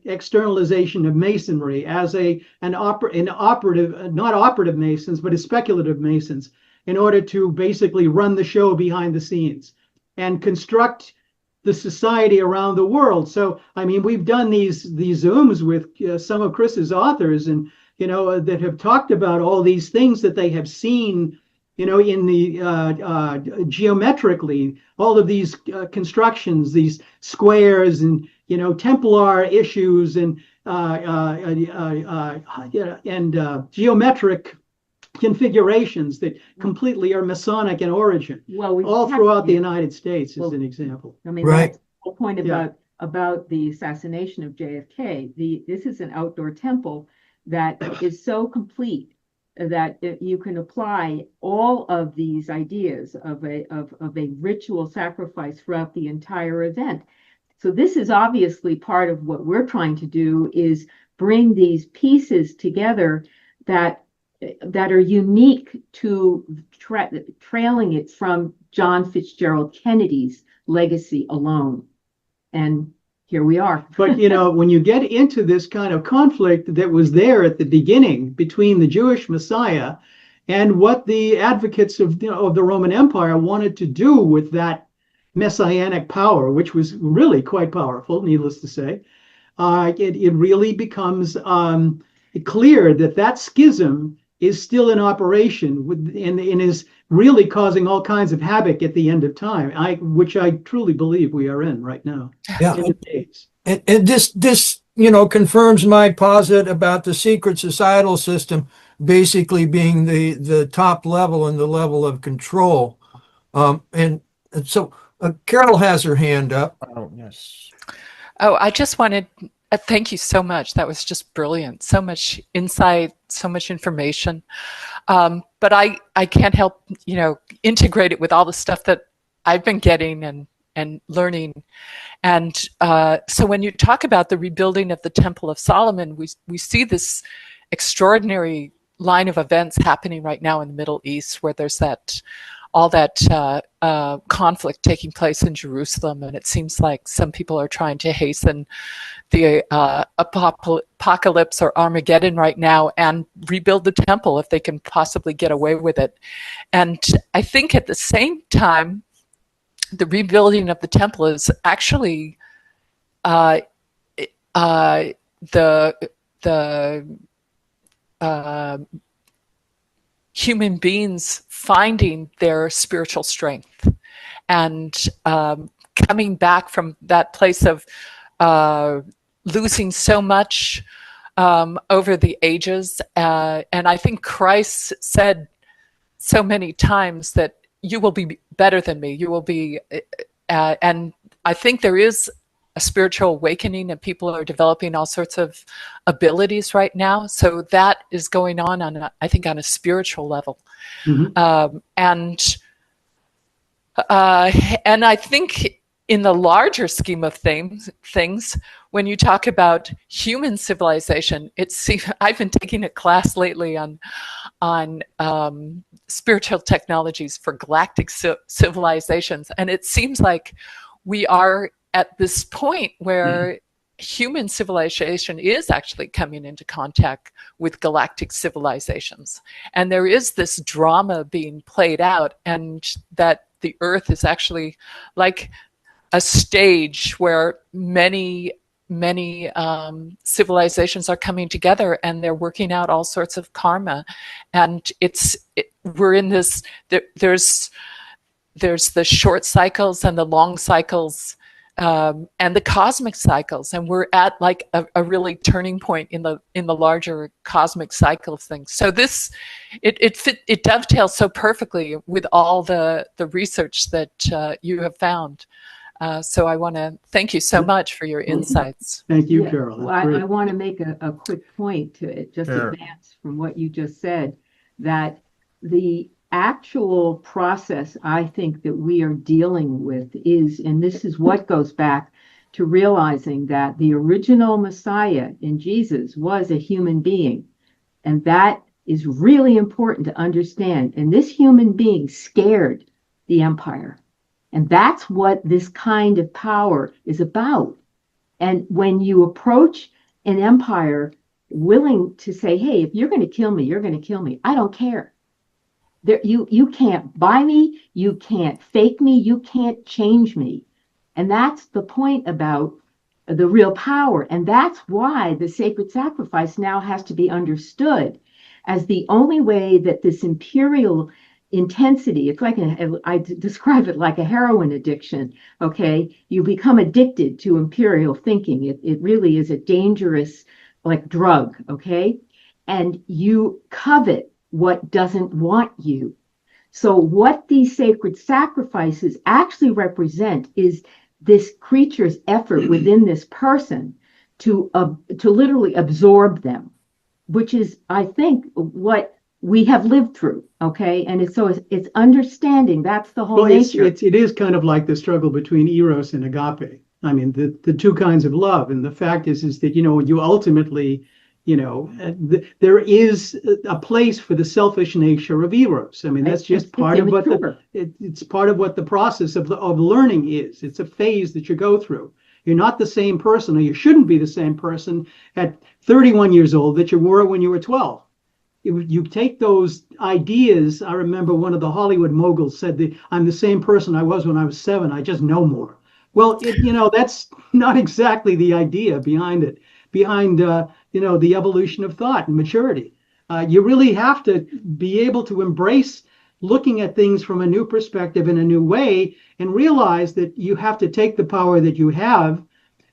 externalization of Masonry as an operative, not operative Masons, but as speculative Masons, in order to basically run the show behind the scenes and construct the society around the world. So, I mean, we've done these Zooms with some of Chris's authors, and that have talked about all these things that they have seen, in the geometrically, all of these constructions, these squares, and Templar issues, and geometric configurations that completely are Masonic in origin, Well, all throughout the United States, as an example. I mean, Right. that's the whole point about the assassination of JFK. This is an outdoor temple that is so complete that you can apply all of these ideas of a ritual sacrifice throughout the entire event. So this is obviously part of what we're trying to do, is bring these pieces together that are unique to trailing it from John Fitzgerald Kennedy's legacy alone. And here we are. But when you get into this kind of conflict that was there at the beginning between the Jewish Messiah and what the advocates of the Roman Empire wanted to do with that messianic power, which was really quite powerful, needless to say, it really becomes clear that schism is still in operation and is really causing all kinds of havoc at the end of time, which I truly believe we are in right now. Yeah. In the days. And this confirms my posit about the secret societal system basically being the top level and the level of control. And so Carol has her hand up. Oh, yes. Oh, I just wanted, thank you so much. That was just brilliant. So much insight, so much information. But I can't help, integrate it with all the stuff that I've been getting and learning. And so when you talk about the rebuilding of the Temple of Solomon, we see this extraordinary line of events happening right now in the Middle East, where there's all that conflict taking place in Jerusalem, and it seems like some people are trying to hasten the apocalypse or Armageddon right now and rebuild the temple if they can possibly get away with it. And I think at the same time, the rebuilding of the temple is actually the the human beings finding their spiritual strength and coming back from that place of losing so much over the ages. And I think Christ said so many times that you will be better than me. You will be, and I think there is a spiritual awakening, and people are developing all sorts of abilities right now. So that is going on I think on a spiritual level. Mm-hmm. And I think in the larger scheme of things, when you talk about human civilization, I've been taking a class lately on spiritual technologies for galactic civilizations, and it seems like we are at this point where human civilization is actually coming into contact with galactic civilizations, and there is this drama being played out, and that the Earth is actually like a stage where many civilizations are coming together, and they're working out all sorts of karma. And we're in this, there's the short cycles and the long cycles, and the cosmic cycles, and we're at like a really turning point in the larger cosmic cycle of things. So it dovetails so perfectly with all the research that you have found. So I want to thank you so much for your insights. Thank you, Carol. Well, I want to make a quick point to it, just advance from what you just said, that the actual process I think that we are dealing with is, and this is what goes back to realizing that the original Messiah in Jesus was a human being. And that is really important to understand. And this human being scared the empire. And that's what this kind of power is about. And when you approach an empire willing to say, hey, if you're going to kill me, you're going to kill me. I don't care. You can't buy me. You can't fake me. You can't change me. And that's the point about the real power. And that's why the sacred sacrifice now has to be understood as the only way that this imperial intensity, it's like I describe it like a heroin addiction. Okay, you become addicted to imperial thinking. It really is a dangerous like drug. Okay, and you covet what doesn't want you. So what these sacred sacrifices actually represent is this creature's effort within this person to literally absorb them, which is, I think, what we have lived through. Okay, and it's understanding that's the whole nature. It is kind of like the struggle between eros and agape. I mean, the two kinds of love. And the fact is that you ultimately, there is a place for the selfish nature of eros. I mean, that's just part of what it's part of what the process of learning is. It's a phase that you go through. You're not the same person, or you shouldn't be the same person at 31 years old that you were when you were 12. You take those ideas. I remember one of the Hollywood moguls said that I'm the same person I was when I was 7. I just know more. Well, that's not exactly the idea behind it. Behind the evolution of thought and maturity, you really have to be able to embrace looking at things from a new perspective in a new way, and realize that you have to take the power that you have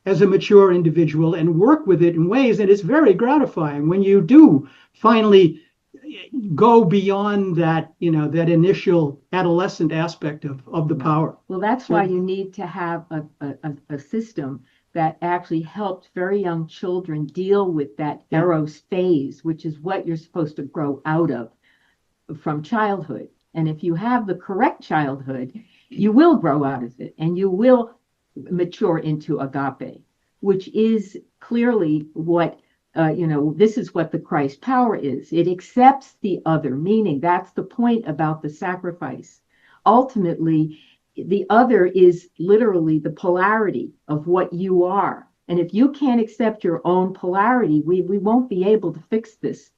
as a mature individual and work with it in ways. And it's very gratifying when you do finally go beyond that, that initial adolescent aspect of the power. Well, that's why you need to have a system that actually helped very young children deal with that eros phase, which is what you're supposed to grow out of from childhood. And if you have the correct childhood, you will grow out of it, and you will mature into agape, which is clearly what, this is what the Christ power is. It accepts the other, meaning that's the point about the sacrifice. Ultimately, the other is literally the polarity of what you are. And if you can't accept your own polarity, we won't be able to fix this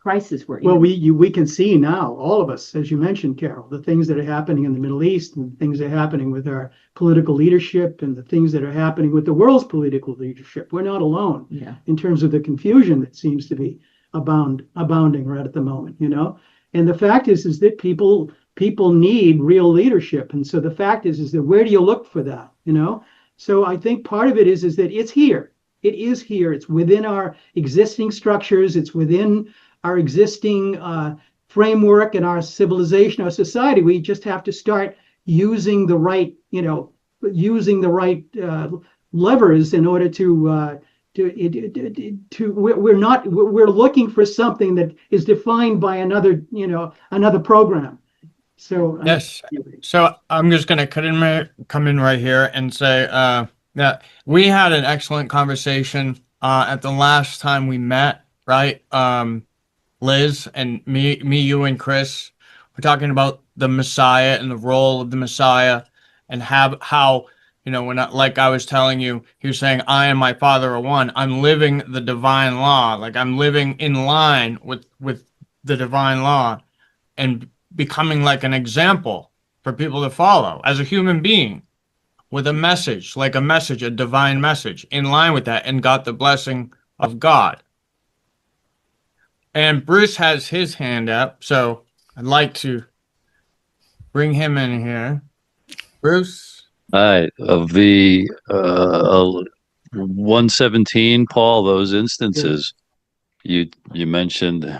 crisis we're Well, in. we can see now, all of us, as you mentioned, Carol, the things that are happening in the Middle East, and the things that are happening with our political leadership, and the things that are happening with the world's political leadership. We're not alone in terms of the confusion that seems to be abounding right at the moment, you know. And the fact is that people need real leadership, and so the fact is that where do you look for that, you know? So I think part of it is that it's here. It is here. It's within our existing structures. It's within our existing framework and our civilization, our society. We just have to start using the right, levers in order we're looking for something that is defined by another program. So Yes. So I'm just going to come in right here and say that we had an excellent conversation at the last time we met, right? Liz and me, you and Chris were talking about the Messiah and the role of the Messiah, and how when like I was telling you, he was saying, I and my Father are one. I'm living the divine law. Like I'm living in line with the divine law and becoming like an example for people to follow as a human being with a message, a divine message in line with that, and got the blessing of God. And Bruce has his hand up, so I'd like to bring him in here. Bruce? Hi. Of the 117, Paul, those instances, you mentioned,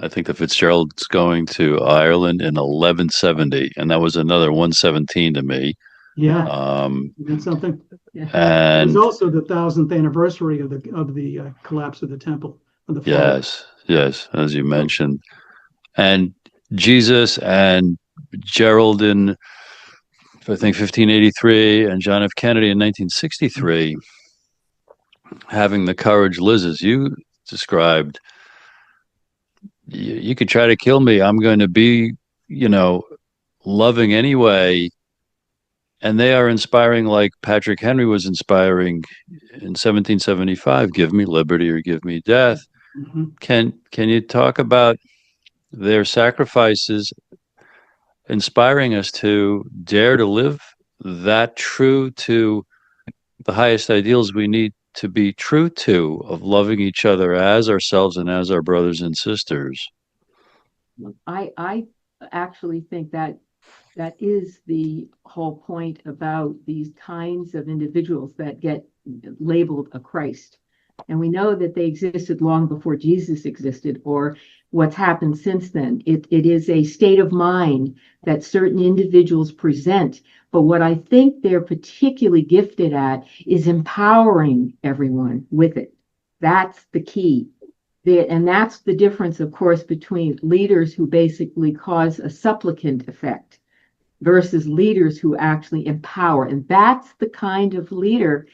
I think the Fitzgerald's going to Ireland in 1170, and that was another 117 to me. Yeah, that's something. And it was also the 1000th anniversary of the collapse of the temple. Of the fall. Yes, as you mentioned. And Jesus and Gerald in, I think, 1583, and John F. Kennedy in 1963, having the courage, Liz, as you described, you could try to kill me. I'm going to be, loving anyway. And they are inspiring, like Patrick Henry was inspiring in 1775, give me liberty or give me death. Mm-hmm. Can you talk about their sacrifices inspiring us to dare to live that true to the highest ideals we need to be true to, of loving each other as ourselves and as our brothers and sisters? I actually think that is the whole point about these kinds of individuals that get labeled a Christ. And we know that they existed long before Jesus existed, or what's happened since then. It is a state of mind that certain individuals present. But what I think they're particularly gifted at is empowering everyone with it. That's the key. And that's the difference, of course, between leaders who basically cause a supplicant effect versus leaders who actually empower. And that's the kind of leader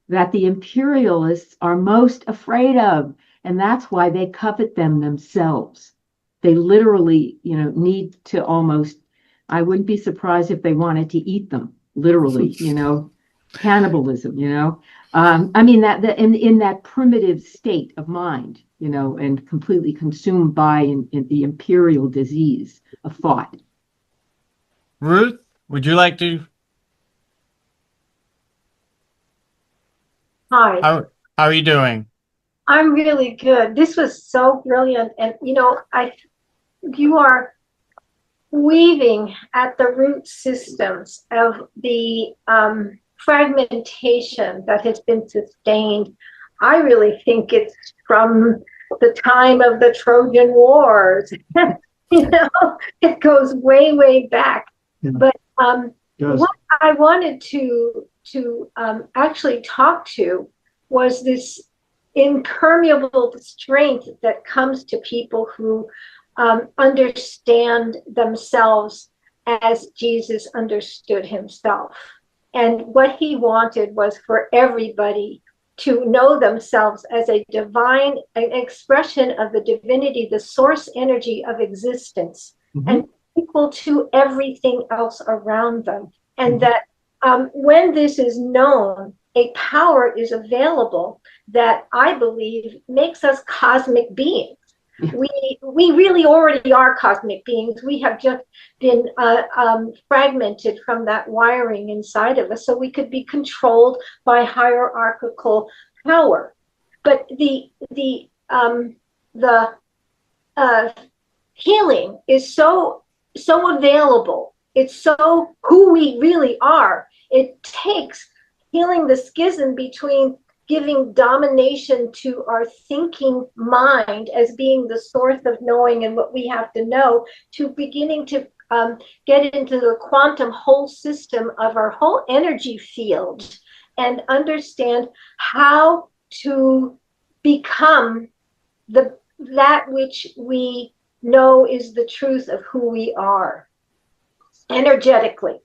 that the imperialists are most afraid of. And that's why they covet them themselves. They literally, need to almost, I wouldn't be surprised if they wanted to eat them, literally, cannibalism, I mean, that in that primitive state of mind, and completely consumed by in the imperial disease of thought. Ruth, would you like to? Hi. How are you doing? I'm really good. This was so brilliant. And, you are weaving at the root systems of the fragmentation that has been sustained. I really think it's from the time of the Trojan Wars. It goes way, way back. Yeah. But what I wanted to actually talk to was this impermeable strength that comes to people who understand themselves as Jesus understood himself. And what he wanted was for everybody to know themselves as a divine expression of the divinity, the source energy of existence, and equal to everything else around them. And that when this is known, a power is available that I believe makes us cosmic beings. We really already are cosmic beings. We have just been fragmented from that wiring inside of us, so we could be controlled by hierarchical power. But the healing is so available. It's so who we really are. It takes healing the schism between giving domination to our thinking mind as being the source of knowing and what we have to know, to beginning to get into the quantum whole system of our whole energy field and understand how to become that which we know is the truth of who we are energetically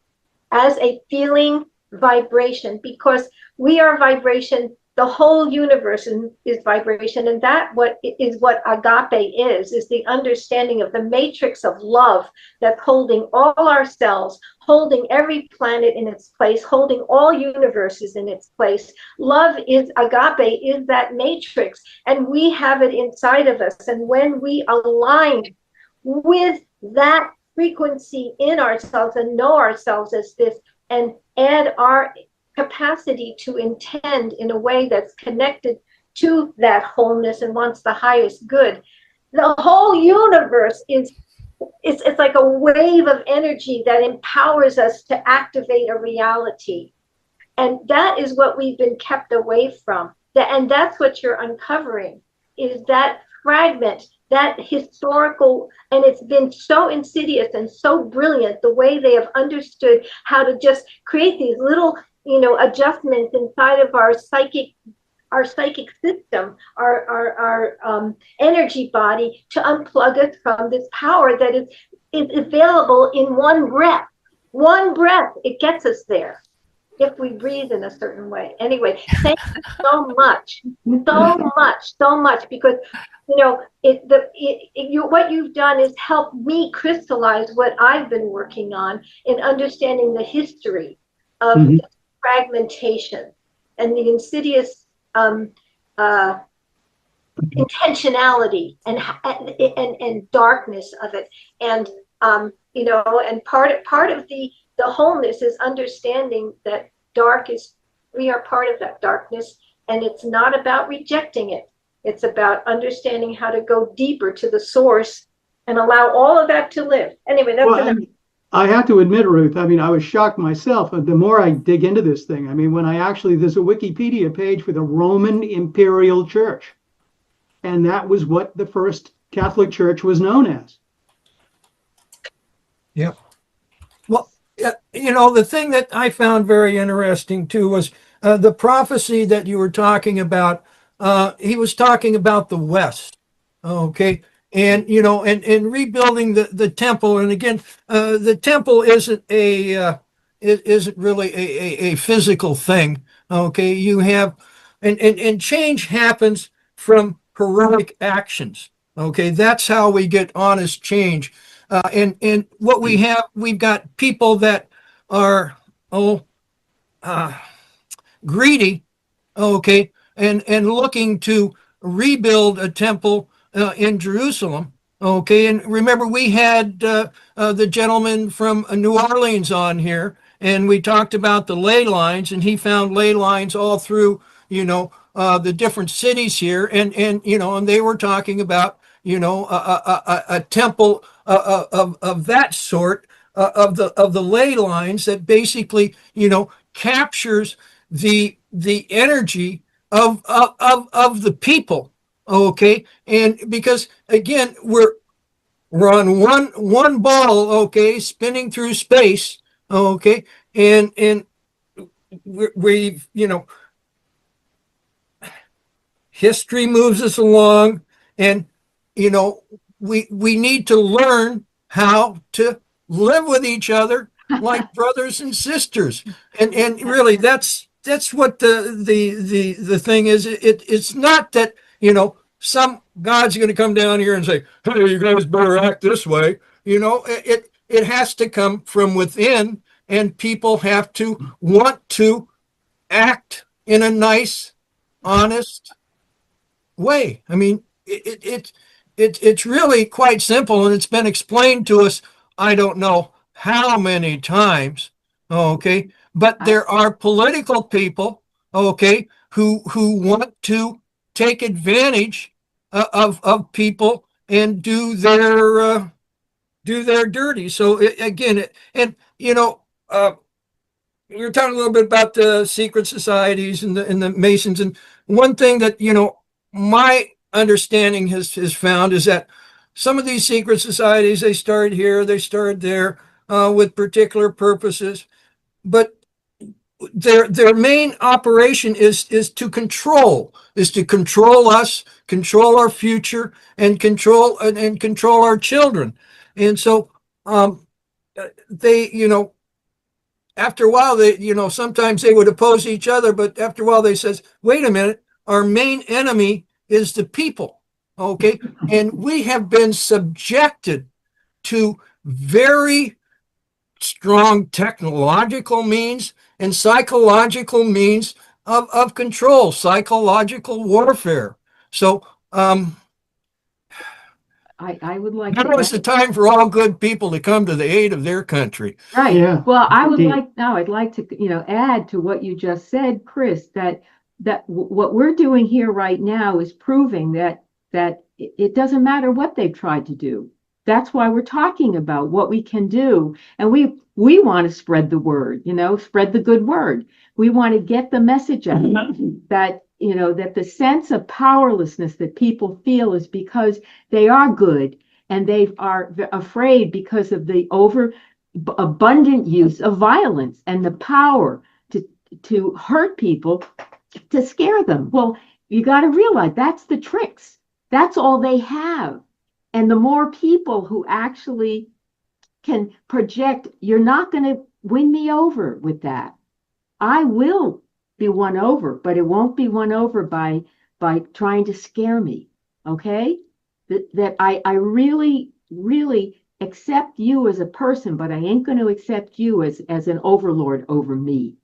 as a feeling vibration, because we are vibration. The whole universe is vibration, and that what agape is the understanding of the matrix of love that's holding all our cells, holding every planet in its place, holding all universes in its place. Love is agape, is that matrix, and we have it inside of us. And when we align with that frequency in ourselves and know ourselves as this, and add our capacity to intend in a way that's connected to that wholeness and wants the highest good, the whole universe it's like a wave of energy that empowers us to activate a reality. And that is what we've been kept away from. And that's what you're uncovering, is that fragment, that historical, and it's been so insidious and so brilliant the way they have understood how to just create these little adjustments inside of our psychic system, our energy body, to unplug us from this power that is available in one breath. One breath, it gets us there if we breathe in a certain way. Anyway, thank you so much, because what you've done is help me crystallize what I've been working on in understanding the history of fragmentation and the insidious intentionality and darkness of it. And and part of the wholeness is understanding that we are part of that darkness, and it's not about rejecting it. It's about understanding how to go deeper to the source and allow all of that to live. Anyway, that's enough. I have to admit, Ruth, I was shocked myself. The more I dig into this thing, there's a Wikipedia page for the Roman Imperial Church. And that was what the first Catholic Church was known as. Yep. Well, the thing that I found very interesting too was the prophecy that you were talking about. He was talking about the West. Okay. And, and rebuilding the temple. And again, the temple isn't really a physical thing. Okay. You have, and change happens from heroic actions. Okay. That's how we get honest change. And what we've got people that are, greedy. Okay. And looking to rebuild a temple in Jerusalem. Okay, and remember we had the gentleman from New Orleans on here, and we talked about the ley lines, and he found ley lines all through, the different cities here, and they were talking about, a temple of that sort, of the ley lines that basically, captures the energy of the people. Okay, and because again we're on one ball, okay, spinning through space, okay, and we've history moves us along, and we need to learn how to live with each other like brothers and sisters, and really that's what the thing is. It's not that some God's going to come down here and say, hey, you guys better act this way. It has to come from within, and people have to want to act in a nice, honest way. It's it's really quite simple, and it's been explained to us, I don't know how many times, okay? But there are political people, okay, who want to take advantage of people and do their dirty. So and we were talking a little bit about the secret societies and the Masons, and one thing that my understanding has found is that some of these secret societies, they started here, they started there, with particular purposes, but their main operation is to control us, control our future, and control our children. And so they after a while, they sometimes they would oppose each other, but after a while they says, wait a minute, our main enemy is the people, okay? And we have been subjected to very strong technological means and psychological means of control, psychological warfare. So I would like now to is the time for all good people to come to the aid of their country. Right. Yeah, Well, indeed. I'd like to, add to what you just said, Chris, that what we're doing here right now is proving that it doesn't matter what they've tried to do. That's why we're talking about what we can do. And we want to spread the word, spread the good word. We want to get the message out that, that the sense of powerlessness that people feel is because they are good and they are afraid because of the abundant use of violence and the power to hurt people, to scare them. Well, you got to realize that's the tricks. That's all they have. And the more people who actually can project, you're not going to win me over with that. I will be won over, but it won't be won over by trying to scare me. Okay? That I really, really accept you as a person, but I ain't going to accept you as an overlord over me.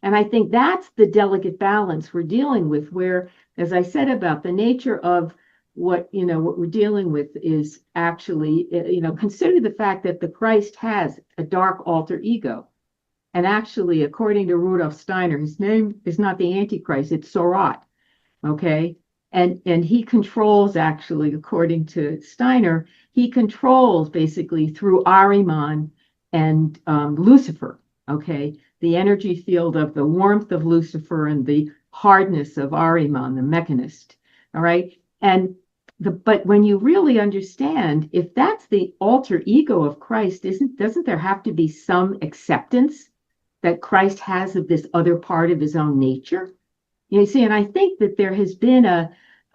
And I think that's the delicate balance we're dealing with, where, as I said about the nature of what we're dealing with is actually, consider the fact that the Christ has a dark alter ego. And actually, according to Rudolf Steiner, his name is not the Antichrist, it's Sorat. Okay. And he controls, actually, according to Steiner, he controls basically through Ahriman and Lucifer. Okay. The energy field of the warmth of Lucifer and the hardness of Ahriman, the mechanist. All right. But when you really understand, if that's the alter ego of Christ, doesn't there have to be some acceptance that Christ has of this other part of his own nature? You see, and I think that there has been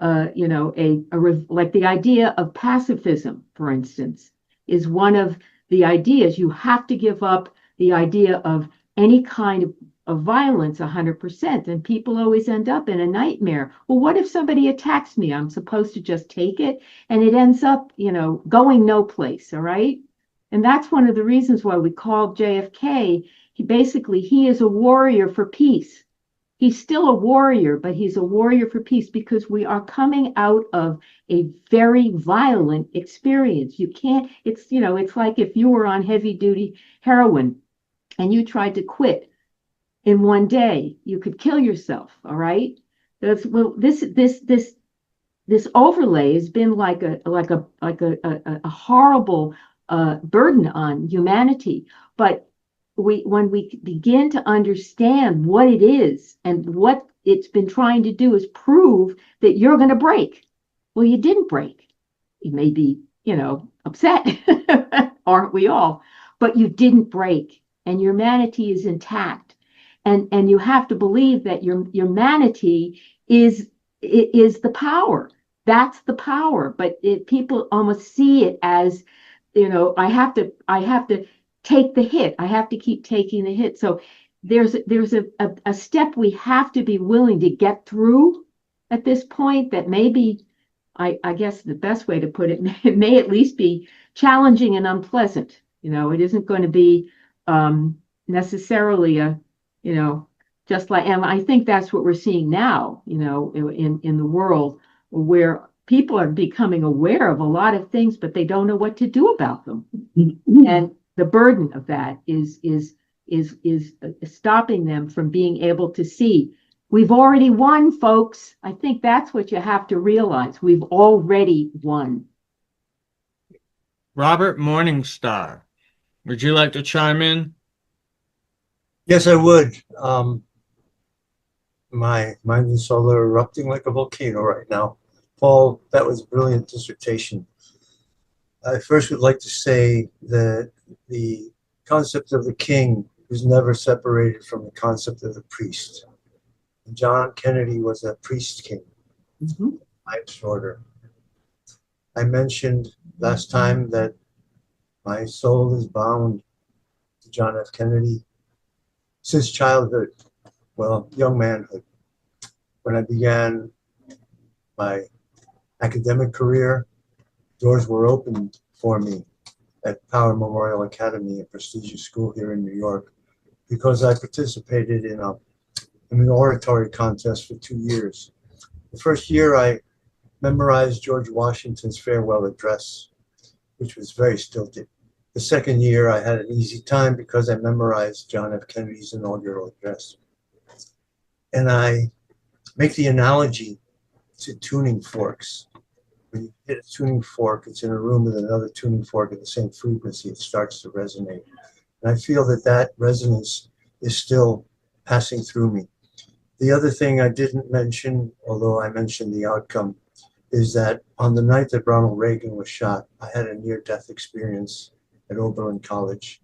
like the idea of pacifism, for instance, is one of the ideas. You have to give up the idea of any kind of violence 100%, and people always end up in a nightmare. Well, what if somebody attacks me? I'm supposed to just take it, and it ends up, going no place. All right. And that's one of the reasons why we call JFK, he is a warrior for peace. He's still a warrior, but he's a warrior for peace, because we are coming out of a very violent experience. You can't, it's like if you were on heavy duty heroin and you tried to quit in one day, you could kill yourself. All right. This overlay has been like a horrible burden on humanity. But when we begin to understand what it is and what it's been trying to do is prove that you're going to break. Well, you didn't break. You may be, upset, aren't we all? But you didn't break, and your humanity is intact. And you have to believe that your humanity is the power. That's the power. But people almost see it as, I have to take the hit. I have to keep taking the hit. So there's a step we have to be willing to get through at this point that maybe, I guess the best way to put it, it may at least be challenging and unpleasant. It isn't going to be necessarily just like, and I think that's what we're seeing now, in the world, where people are becoming aware of a lot of things, but they don't know what to do about them. And the burden of that is stopping them from being able to see. We've already won, folks. I think that's what you have to realize. We've already won. Robert Morningstar, would you like to chime in? Yes, I would. My mind and soul are erupting like a volcano right now. Paul, that was a brilliant dissertation. I first would like to say that the concept of the king was never separated from the concept of the priest. John Kennedy was a priest king, highest order. I mentioned last time that my soul is bound to John F. Kennedy since childhood, well, young manhood. When I began my academic career, doors were opened for me at Power Memorial Academy, a prestigious school here in New York, because I participated in an oratory contest for 2 years. The first year I memorized George Washington's farewell address, which was very stilted. The second year I had an easy time because I memorized John F. Kennedy's inaugural address. And I make the analogy to tuning forks. When you hit a tuning fork, it's in a room with another tuning fork at the same frequency, it starts to resonate. And I feel that that resonance is still passing through me. The other thing I didn't mention, although I mentioned the outcome, is that on the night that Ronald Reagan was shot, I had a near-death experience at Oberlin College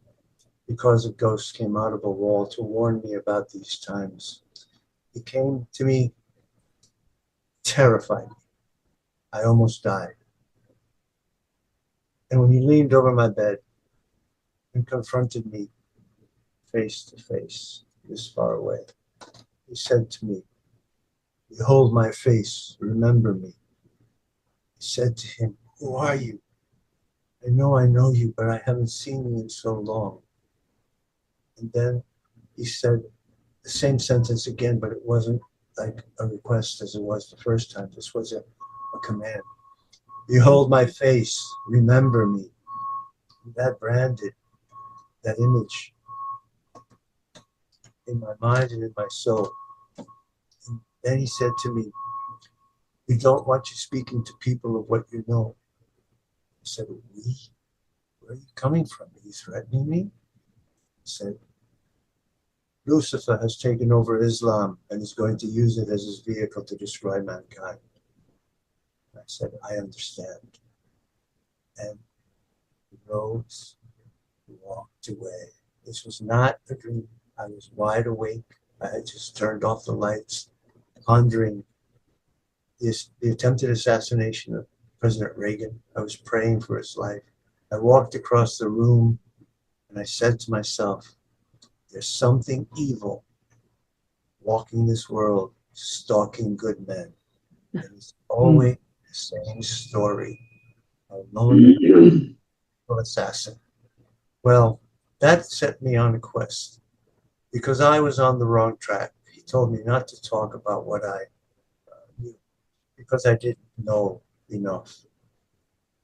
because a ghost came out of a wall to warn me about these times. He came to me, terrified me. I almost died. And when he leaned over my bed and confronted me face to face, this far away, he said to me, "Behold my face, remember me." I said to him, "Who are you? I know you, but I haven't seen you in so long." And then he said the same sentence again, but it wasn't like a request as it was the first time. This was a command. "Behold my face, remember me." That branded, that image in my mind and in my soul. And then he said to me, "We don't want you speaking to people of what you know." I said, "We? Where are you coming from? Are you threatening me?" He said, "Lucifer has taken over Islam and is going to use it as his vehicle to destroy mankind." I said, "I understand." And he rose, he walked away. This was not a dream. I was wide awake. I had just turned off the lights, pondering the attempted assassination of President Reagan. I was praying for his life. I walked across the room and I said to myself, there's something evil walking this world, stalking good men. And it's always the same story. A lone assassin. Well, that set me on a quest because I was on the wrong track. He told me not to talk about what I knew because I didn't know enough.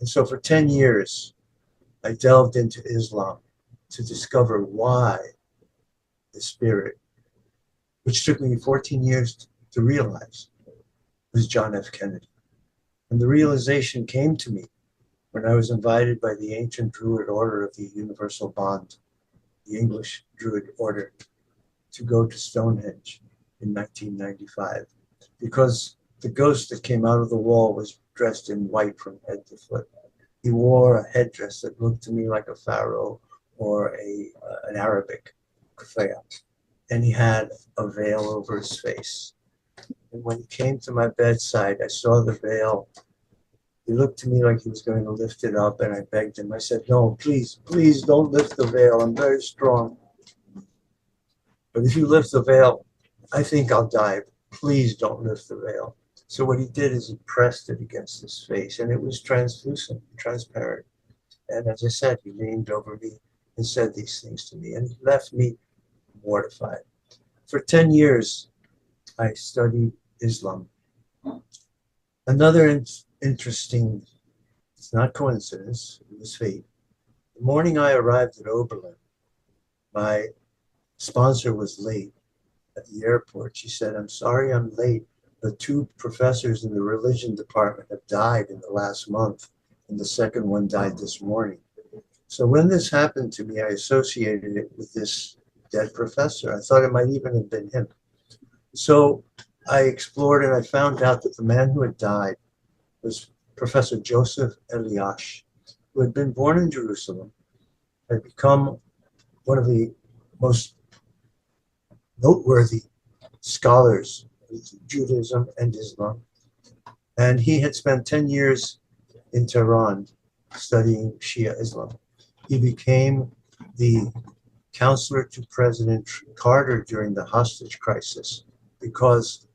And so for 10 years, I delved into Islam to discover why the spirit, which took me 14 years to realize, was John F. Kennedy. And the realization came to me when I was invited by the ancient Druid order of the Universal Bond, the English Druid order, to go to Stonehenge in 1995, because the ghost that came out of the wall was dressed in white from head to foot. He wore a headdress that looked to me like a pharaoh or an Arabic kafaya, and he had a veil over his face. And when he came to my bedside, I saw the veil. He looked to me like he was going to lift it up, and I begged him. I said, "No, please, please don't lift the veil. I'm very strong. But if you lift the veil, I think I'll die. Please don't lift the veil." So what he did is he pressed it against his face, and it was translucent, transparent. And as I said, he leaned over me and said these things to me, and he left me mortified. For 10 years, I studied Islam. Another interesting, it's not coincidence, it was fate. The morning I arrived at Oberlin, my sponsor was late at the airport. She said, "I'm sorry I'm late, but 2 professors in the religion department have died in the last month, and the second one died this morning." So when this happened to me, I associated it with this dead professor. I thought it might even have been him. So I explored and I found out that the man who had died was Professor Joseph Eliash, who had been born in Jerusalem, had become one of the most noteworthy scholars of Judaism and Islam. And he had spent 10 years in Tehran studying Shia Islam. He became the counselor to President Carter during the hostage crisis because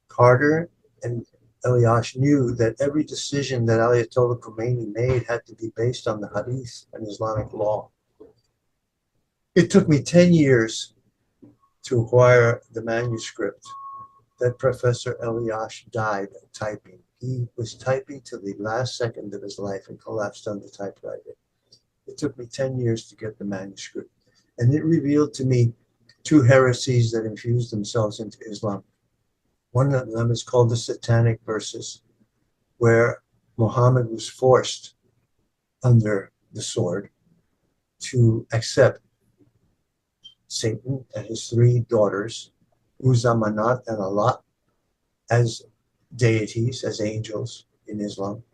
Carter and Eliash knew that every decision that Ayatollah Khomeini made had to be based on the Hadith and Islamic law. It took me 10 years to acquire the manuscript that Professor Eliash died typing. He was typing till the last second of his life and collapsed on the typewriter. It took me 10 years to get the manuscript. And it revealed to me 2 heresies that infused themselves into Islam. One of them is called the Satanic Verses, where Muhammad was forced under the sword to accept Satan and his 3 daughters, Uzza, Manat, and Allah, as deities, as angels in Islam.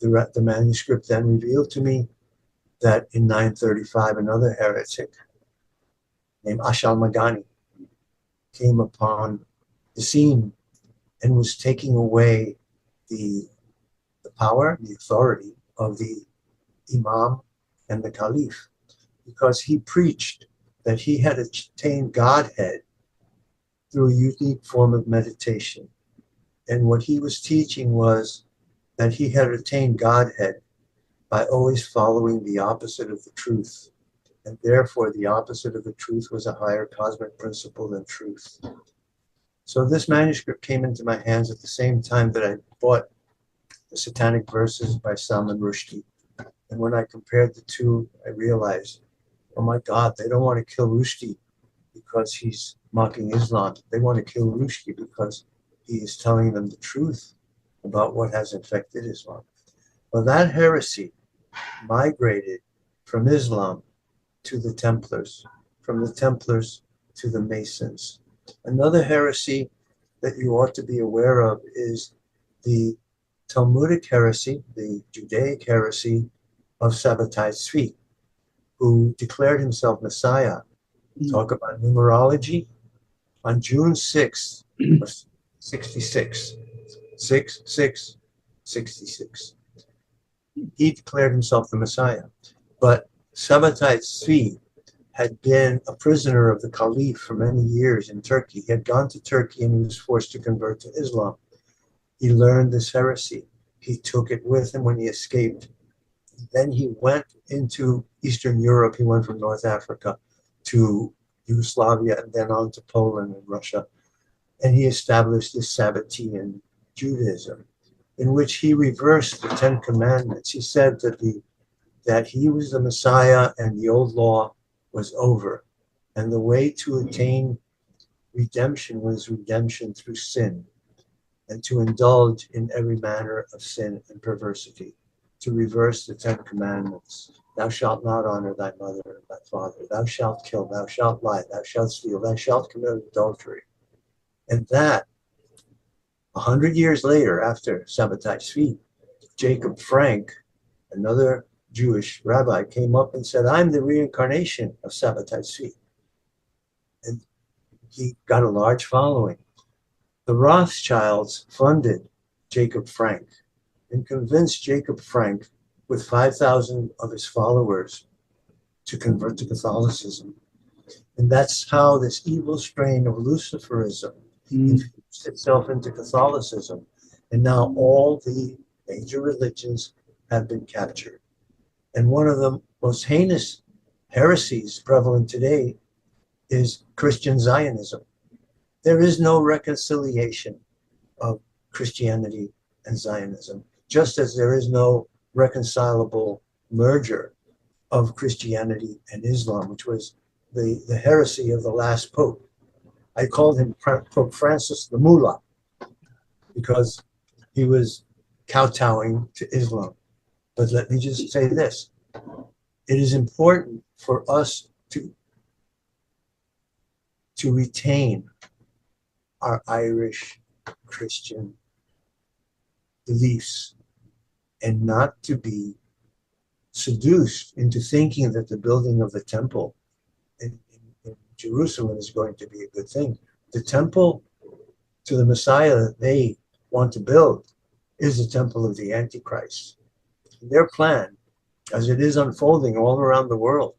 The manuscript then revealed to me that in 935, another heretic named Ashal-Magani came upon the scene and was taking away the power, the authority of the Imam and the Caliph, because he preached that he had attained Godhead through a unique form of meditation. And what he was teaching was that he had attained Godhead by always following the opposite of the truth. And therefore, the opposite of the truth was a higher cosmic principle than truth. So this manuscript came into my hands at the same time that I bought the Satanic Verses by Salman Rushdie. And when I compared the 2, I realized, oh my God, they don't want to kill Rushdie because he's mocking Islam. They want to kill Rushdie because he is telling them the truth about what has infected Islam. Well, that heresy migrated from Islam to the Templars, from the Templars to the Masons. Another heresy that you ought to be aware of is the Talmudic heresy, the Judaic heresy of Sabbatai Tzvi, who declared himself Messiah. Talk about numerology. On June 6th of 66, 66, he declared himself the Messiah. But Sabbatai Tzvi had been a prisoner of the Caliph for many years in Turkey. He had gone to Turkey and he was forced to convert to Islam. He learned this heresy. He took it with him when he escaped. Then he went into Eastern Europe. He went from North Africa to Yugoslavia and then on to Poland and Russia. And he established this Sabbatean Judaism, in which he reversed the 10 Commandments. He said that he was the Messiah and the old law was over. And the way to attain redemption was redemption through sin, and to indulge in every manner of sin and perversity, to reverse the 10 Commandments. Thou shalt not honor thy mother and thy father. Thou shalt kill. Thou shalt lie. Thou shalt steal. Thou shalt commit adultery. And that, 100 years later, after Sabbatai Tzvi, Jacob Frank, another Jewish rabbi, came up and said, I'm the reincarnation of Sabbatai Tzvi. And he got a large following. The Rothschilds funded Jacob Frank and convinced Jacob Frank with 5,000 of his followers to convert to Catholicism. And that's how this evil strain of Luciferism infused itself into Catholicism. And now all the major religions have been captured. And one of the most heinous heresies prevalent today is Christian Zionism. There is no reconciliation of Christianity and Zionism, just as there is no reconcilable merger of Christianity and Islam, which was the heresy of the last pope. I called him Pope Francis the Mullah because he was kowtowing to Islam. But let me just say this. It is important for us to retain our Irish Christian beliefs and not to be seduced into thinking that the building of the temple in Jerusalem is going to be a good thing. The temple to the Messiah that they want to build is the temple of the Antichrist. Their plan, as it is unfolding all around the world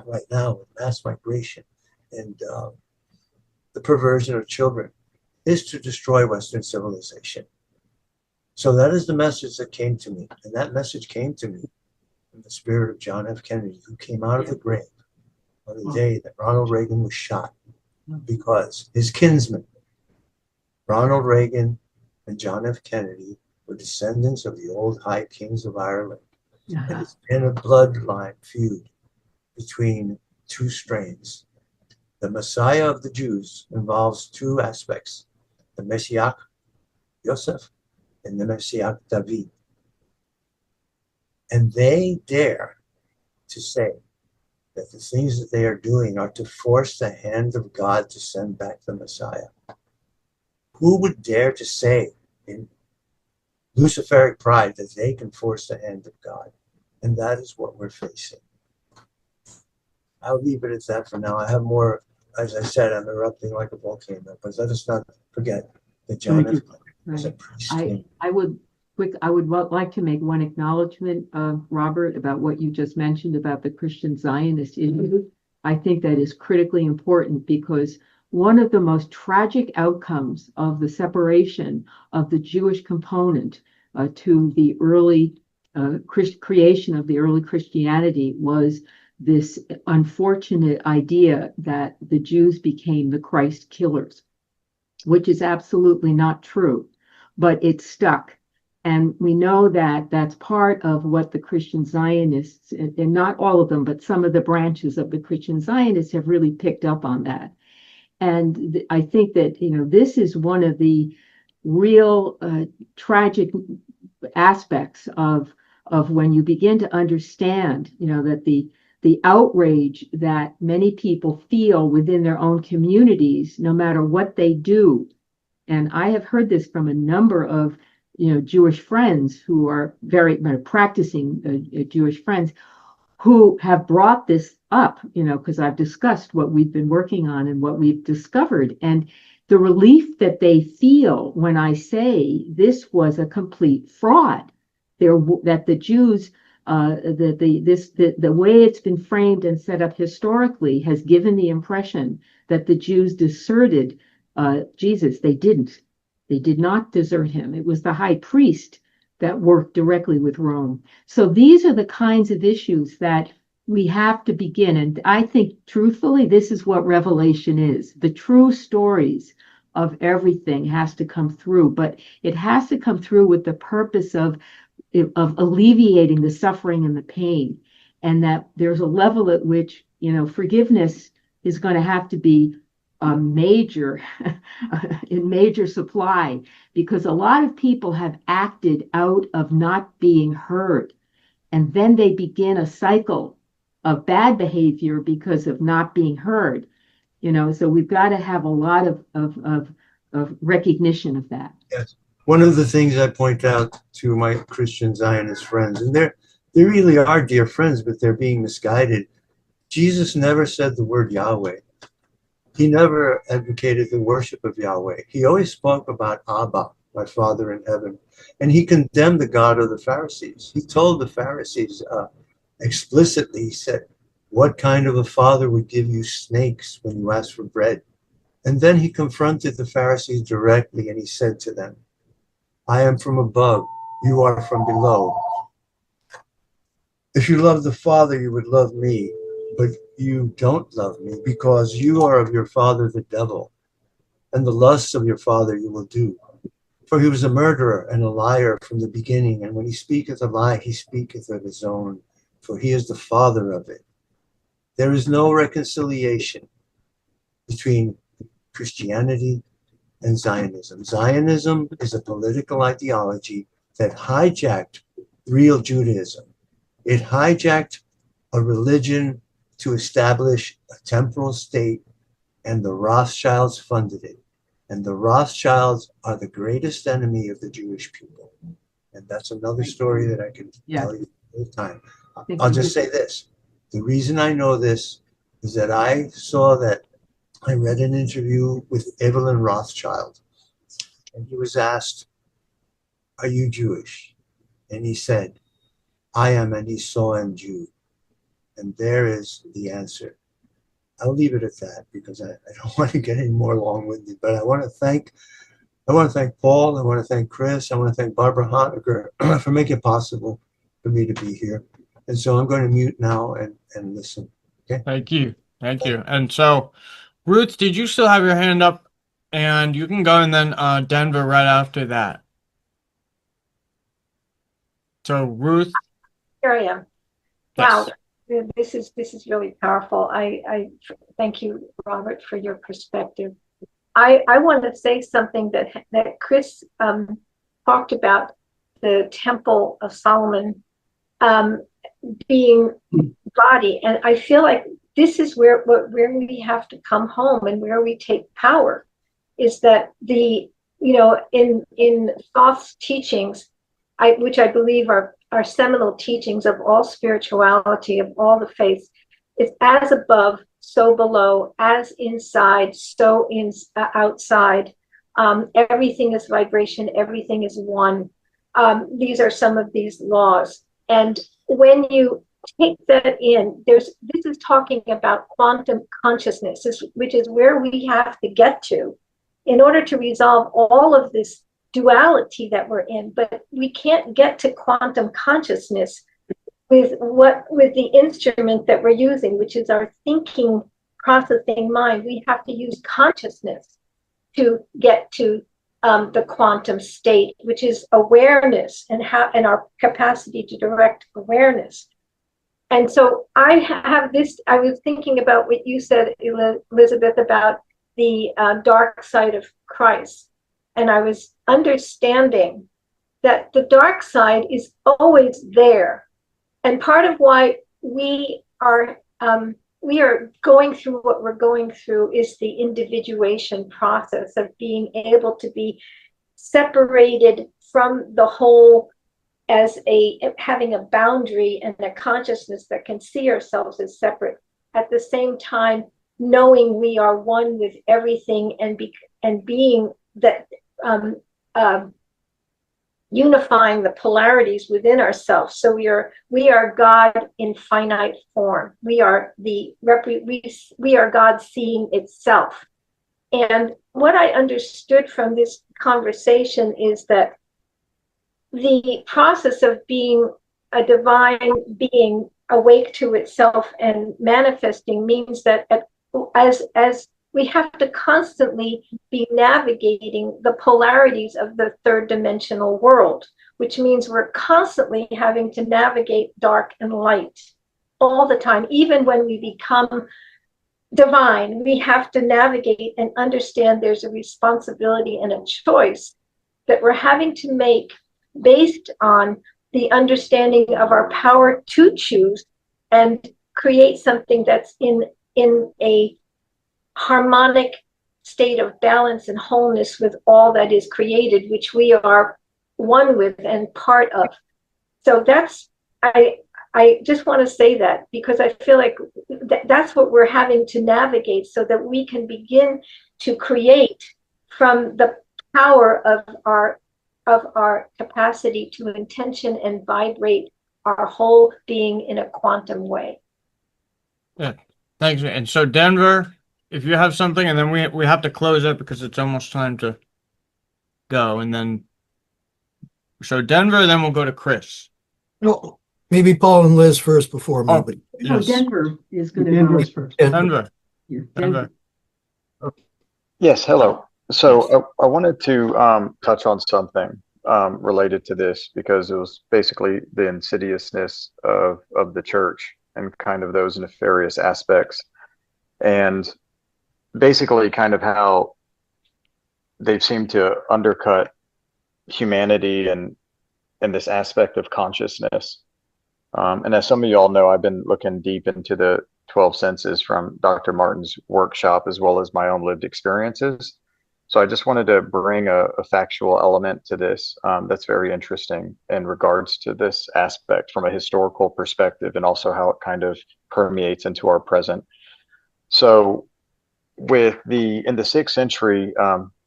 right now with mass migration and the perversion of children, is to destroy Western civilization. So that is the message that came to me. And that message came to me in the spirit of John F. Kennedy, who came out of the grave on the day that Ronald Reagan was shot, because his kinsmen, Ronald Reagan and John F. Kennedy, were descendants of the old High Kings of Ireland. And it's been a bloodline feud between two strains. The Messiah of the Jews involves two aspects, the Messiah Yosef and the Messiah David. And they dare to say that the things that they are doing are to force the hand of God to send back the Messiah. Who would dare to say in Luciferic pride that they can force the hand of God? And that is what we're facing. I'll leave it at that for now. I have more, as I said, I'm erupting like a volcano, but let us not forget that John F. Kennedy was a priest. I would like to make one acknowledgement, Robert, about what you just mentioned about the Christian Zionist issue. I think that is critically important because one of the most tragic outcomes of the separation of the Jewish component to the early creation of the early Christianity was this unfortunate idea that the Jews became the Christ killers, which is absolutely not true, but it stuck. And we know that that's part of what the Christian Zionists, and not all of them, but some of the branches of the Christian Zionists have really picked up on that. And I think that, this is one of the real tragic aspects of when you begin to understand, that the outrage that many people feel within their own communities, no matter what they do. And I have heard this from a number of Jewish friends who are very practicing Jewish friends who have brought this up, because I've discussed what we've been working on and what we've discovered. And the relief that they feel when I say this was a complete fraud, that the Jews, the way it's been framed and set up historically has given the impression that the Jews deserted Jesus. They didn't. They did not desert him. It was the high priest that worked directly with Rome. So these are the kinds of issues that we have to begin. And I think, truthfully, this is what Revelation is. The true stories of everything has to come through, but it has to come through with the purpose of alleviating the suffering and the pain. And that there's a level at which, forgiveness is going to have to be major in major supply, because a lot of people have acted out of not being heard, and then they begin a cycle of bad behavior because of not being heard. So we've got to have a lot of recognition of that. Yes. One of the things I point out to my Christian Zionist friends, and they really are dear friends, but they're being misguided. Jesus never said the word Yahweh. He never advocated the worship of Yahweh. He always spoke about Abba, my Father in heaven. And he condemned the God of the Pharisees. He told the Pharisees explicitly, he said, what kind of a father would give you snakes when you ask for bread? And then he confronted the Pharisees directly and he said to them, I am from above, you are from below. If you love the Father, you would love me. But you don't love me because you are of your father the devil, and the lusts of your father you will do. For he was a murderer and a liar from the beginning, and when he speaketh a lie, he speaketh of his own, for he is the father of it. There is no reconciliation between Christianity and Zionism. Zionism is a political ideology that hijacked real Judaism. It hijacked a religion to establish a temporal state, and the Rothschilds funded it. And the Rothschilds are the greatest enemy of the Jewish people. And that's another story that I can tell you all the time. I'll just say this. The reason I know this is that I read an interview with Evelyn Rothschild, and he was asked, "Are you Jewish?" And he said, "I am an Isoan Jew." And there is the answer. I'll leave it at that because I don't want to get any more long-winded, but I want to thank Paul, I want to thank Chris, I want to thank Barbara Honaker for making it possible for me to be here. And so I'm going to mute now and listen. Okay. Thank you. Thank you. And so, Ruth, did you still have your hand up? And you can go, and then Denver right after that. So, Ruth. Here I am. Yes. Wow. This is really powerful. I thank you, Robert, for your perspective. I want to say something that Chris talked about, the Temple of Solomon being body, and I feel like this is where we have to come home and where we take power, is that in Thoth's teachings, which I believe are seminal teachings of all spirituality, of all the faiths. It's as above, so below, as inside, so outside. Everything is vibration, everything is one. These are some of these laws. And when you take that in, this is talking about quantum consciousness, which is where we have to get to in order to resolve all of this duality that we're in. But we can't get to quantum consciousness with the instrument that we're using, which is our thinking, processing mind. We have to use consciousness to get to the quantum state, which is awareness and our capacity to direct awareness. And so I was thinking about what you said, Elizabeth, about the dark side of Christ. And I was understanding that the dark side is always there. And part of why we are going through what we're going through is the individuation process of being able to be separated from the whole as having a boundary and a consciousness that can see ourselves as separate. At the same time, knowing we are one with everything and being that unifying the polarities within ourselves. So we are God in finite form. We are God seeing itself. And what I understood from this conversation is that the process of being a divine being awake to itself and manifesting means that as we have to constantly be navigating the polarities of the third dimensional world, which means we're constantly having to navigate dark and light all the time. Even when we become divine, we have to navigate and understand there's a responsibility and a choice that we're having to make based on the understanding of our power to choose and create something that's in a harmonic state of balance and wholeness with all that is created, which we are one with and part of. So I just want to say that because I feel like that's what we're having to navigate so that we can begin to create from the power of our capacity to intention and vibrate our whole being in a quantum way. Yeah, thanks. And so Denver, if you have something, and then we have to close it because it's almost time to go. And then, so Denver, then we'll go to Chris. No, maybe Paul and Liz first before me. But No, Yes. Denver is going to Denver's go. first. Denver. Yeah, Denver. Yes, hello. So I wanted to touch on something related to this because it was basically the insidiousness of the church and kind of those nefarious aspects, and basically kind of how they've seemed to undercut humanity and this aspect of consciousness. And as some of you all know, I've been looking deep into the 12 senses from Dr. Martin's workshop as well as my own lived experiences. So I just wanted to bring a factual element to this that's very interesting in regards to this aspect from a historical perspective and also how it kind of permeates into our present. So in the 6th century,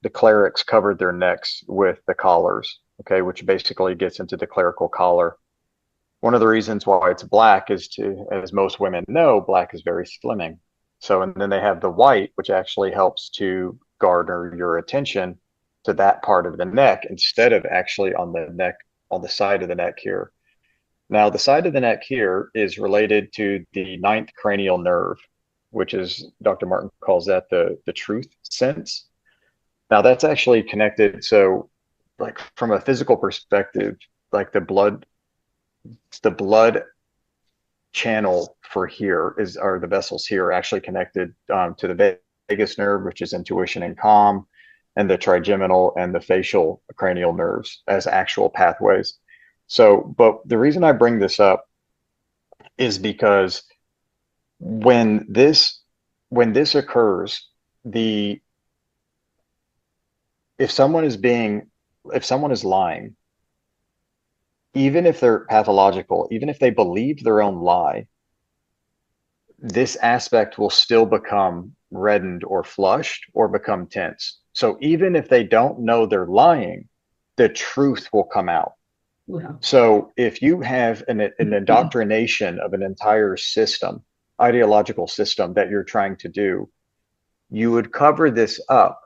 the clerics covered their necks with the collars, okay, which basically gets into the clerical collar. One of the reasons why it's black is as most women know, black is very slimming. So, and then they have the white, which actually helps to garner your attention to that part of the neck instead of actually on the neck, on the side of the neck here. Now, the side of the neck here is related to the 9th cranial nerve, which is, Dr. Martin calls that the truth sense. Now, that's actually connected. So, like from a physical perspective, like the blood channel for here are the vessels here are actually connected to the vagus nerve, which is intuition and calm, and the trigeminal and the facial cranial nerves as actual pathways. So, but the reason I bring this up is because when this occurs, if someone is lying, even if they're pathological, even if they believe their own lie, this aspect will still become reddened or flushed or become tense. So even if they don't know they're lying, the truth will come out. Wow. So if you have an indoctrination of an entire system, ideological system that you're trying to do, you would cover this up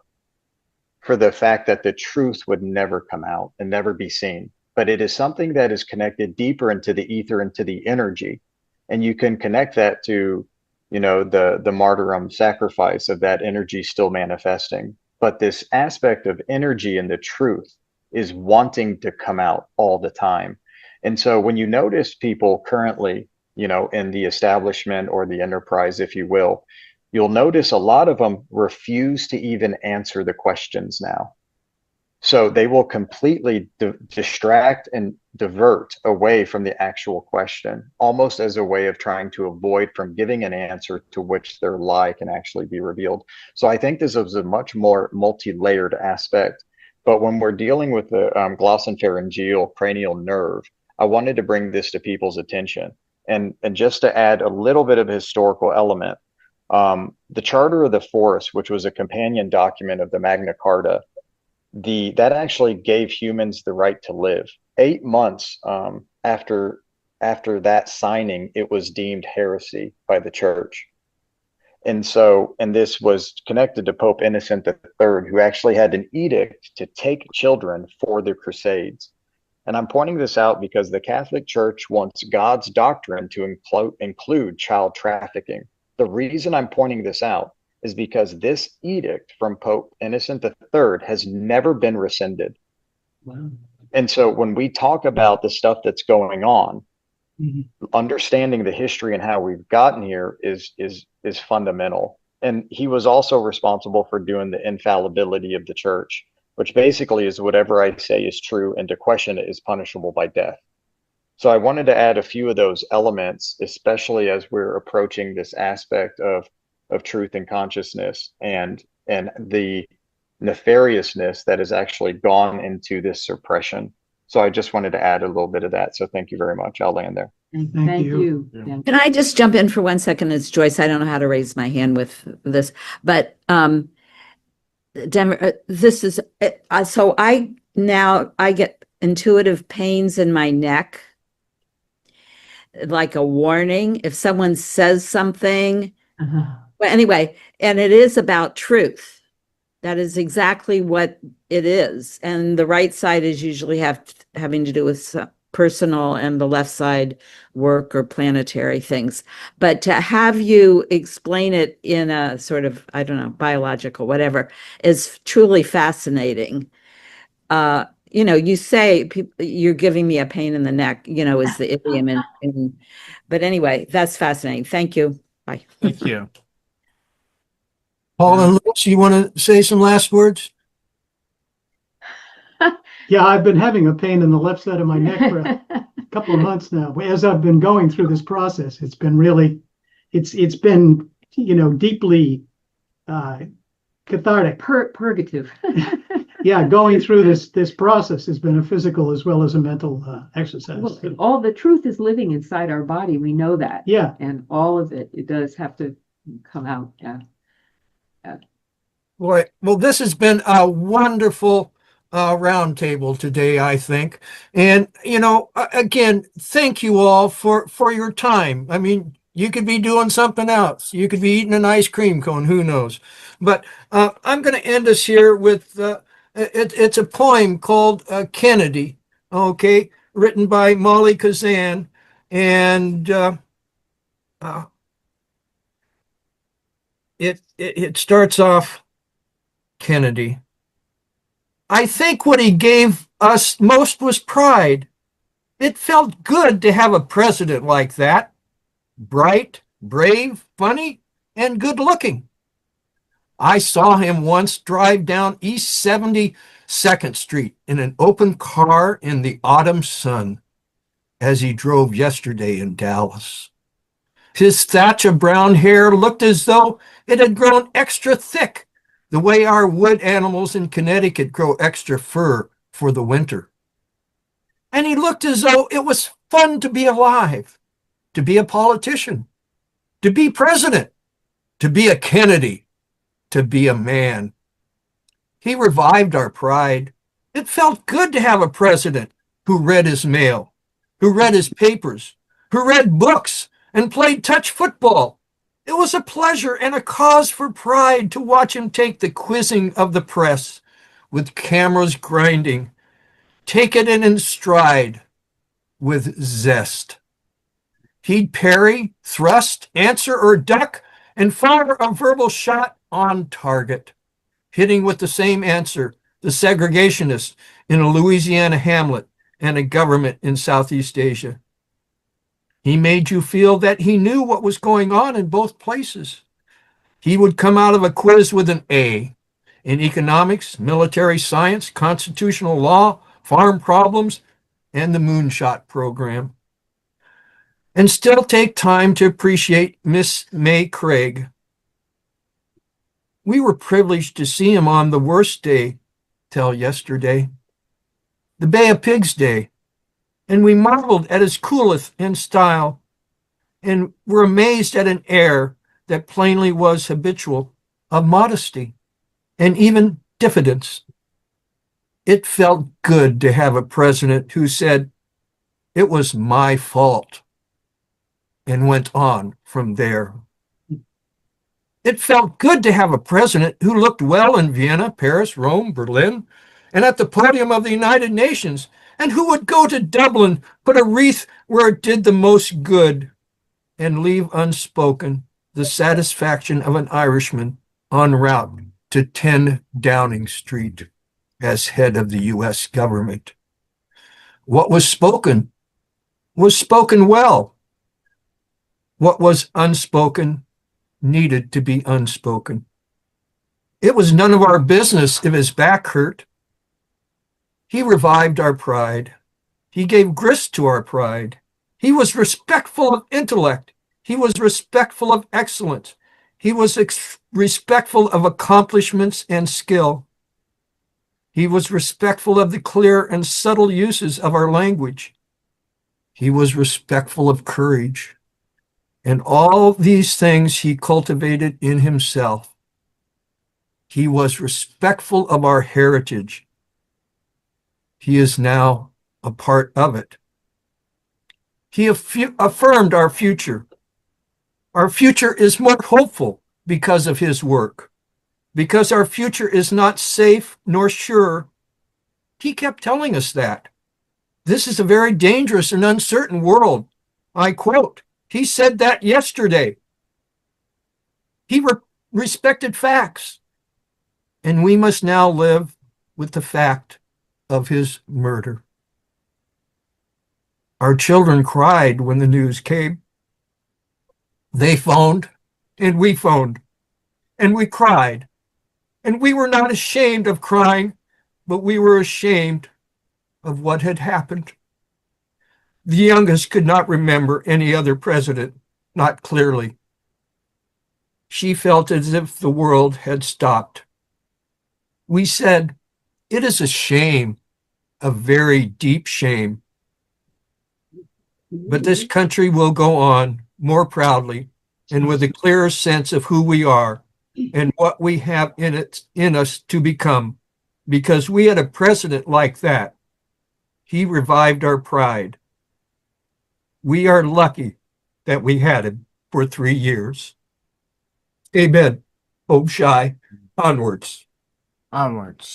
for the fact that the truth would never come out and never be seen. But it is something that is connected deeper into the ether, into the energy. And you can connect that to, the martyrdom sacrifice of that energy still manifesting. But this aspect of energy and the truth is wanting to come out all the time. And so when you notice people currently, in the establishment or the enterprise, if you will, you'll notice a lot of them refuse to even answer the questions now. So they will completely distract and divert away from the actual question, almost as a way of trying to avoid from giving an answer to which their lie can actually be revealed. So I think this is a much more multi-layered aspect. But when we're dealing with the glossopharyngeal cranial nerve, I wanted to bring this to people's attention. And just to add a little bit of a historical element, the Charter of the Forest, which was a companion document of the Magna Carta, that actually gave humans the right to live. 8 months after that signing, it was deemed heresy by the church. And this was connected to Pope Innocent III, who actually had an edict to take children for the Crusades. And I'm pointing this out because the Catholic Church wants God's doctrine to include child trafficking. The reason I'm pointing this out is because this edict from Pope Innocent III has never been rescinded. Wow. And so when we talk about the stuff that's going on, understanding the history and how we've gotten here is fundamental. And he was also responsible for doing the infallibility of the church, which basically is whatever I say is true, and to question it is punishable by death. So I wanted to add a few of those elements, especially as we're approaching this aspect of truth and consciousness and the nefariousness that has actually gone into this suppression. So I just wanted to add a little bit of that. So thank you very much. I'll land there. Thank you. Yeah. Can I just jump in for 1 second? It's Joyce. I don't know how to raise my hand with this, but this is so I get intuitive pains in my neck, like a warning if someone says something. Well, anyway, and it is about truth. That is exactly what it is. And the right side is usually having to do with personal and the left side work or planetary things. But to have you explain it in a sort of, I don't know, biological, whatever, is truly fascinating. You say you're giving me a pain in the neck, is the idiom. But anyway, that's fascinating. Thank you. Bye. Thank you. Paul and Liz, you want to say some last words? Yeah, I've been having a pain in the left side of my neck for a couple of months now. As I've been going through this process, it's been really, it's been, deeply cathartic. Purgative. Yeah, going through this process has been a physical as well as a mental exercise. Well, all the truth is living inside our body. We know that. Yeah. And all of it does have to come out. Yeah. Boy, well, this has been a wonderful roundtable today, I think. And, again, thank you all for your time. I mean, you could be doing something else. You could be eating an ice cream cone, who knows? But I'm going to end us here with, it's a poem called Kennedy, okay, written by Molly Kazan. And it starts off, Kennedy. I think what he gave us most was pride. It felt good to have a president like that. Bright, brave, funny, and good looking. I saw him once drive down East 72nd Street in an open car in the autumn sun as he drove yesterday in Dallas. His thatch of brown hair looked as though it had grown extra thick, the way our wood animals in Connecticut grow extra fur for the winter. And he looked as though it was fun to be alive, to be a politician, to be president, to be a Kennedy, to be a man. He revived our pride. It felt good to have a president who read his mail, who read his papers, who read books and played touch football. It was a pleasure and a cause for pride to watch him take the quizzing of the press with cameras grinding, take it in stride with zest. He'd parry, thrust, answer, or duck, and fire a verbal shot on target, hitting with the same answer the segregationists in a Louisiana hamlet and a government in Southeast Asia. He made you feel that he knew what was going on in both places. He would come out of a quiz with an A in economics, military science, constitutional law, farm problems, and the moonshot program, and still take time to appreciate Miss May Craig. We were privileged to see him on the worst day till yesterday, the Bay of Pigs Day, and we marveled at his coolth and style, and were amazed at an air that plainly was habitual of modesty and even diffidence. It felt good to have a president who said, "It was my fault," and went on from there. It felt good to have a president who looked well in Vienna, Paris, Rome, Berlin, and at the podium of the United Nations, and who would go to Dublin, put a wreath where it did the most good, and leave unspoken the satisfaction of an Irishman en route to 10 Downing Street as head of the U.S. government. What was spoken well. What was unspoken needed to be unspoken. It was none of our business if his back hurt. He revived our pride. He gave grist to our pride. He was respectful of intellect. He was respectful of excellence. He was respectful of accomplishments and skill. He was respectful of the clear and subtle uses of our language. He was respectful of courage. And all these things he cultivated in himself. He was respectful of our heritage. He is now a part of it. He affirmed our future. Our future is more hopeful because of his work. Because our future is not safe nor sure. He kept telling us that. This is a very dangerous and uncertain world. I quote, he said that yesterday. He respected facts. And we must now live with the fact of his murder. Our children cried when the news came. They phoned, and we phoned, and we cried. And we were not ashamed of crying, but we were ashamed of what had happened. The youngest could not remember any other president, not clearly. She felt as if the world had stopped. We said, it is a shame, a very deep shame. But this country will go on more proudly and with a clearer sense of who we are and what we have in us to become, because we had a president like that. He revived our pride. We are lucky that we had him for 3 years. Amen. Hope shy. Onwards. Onwards.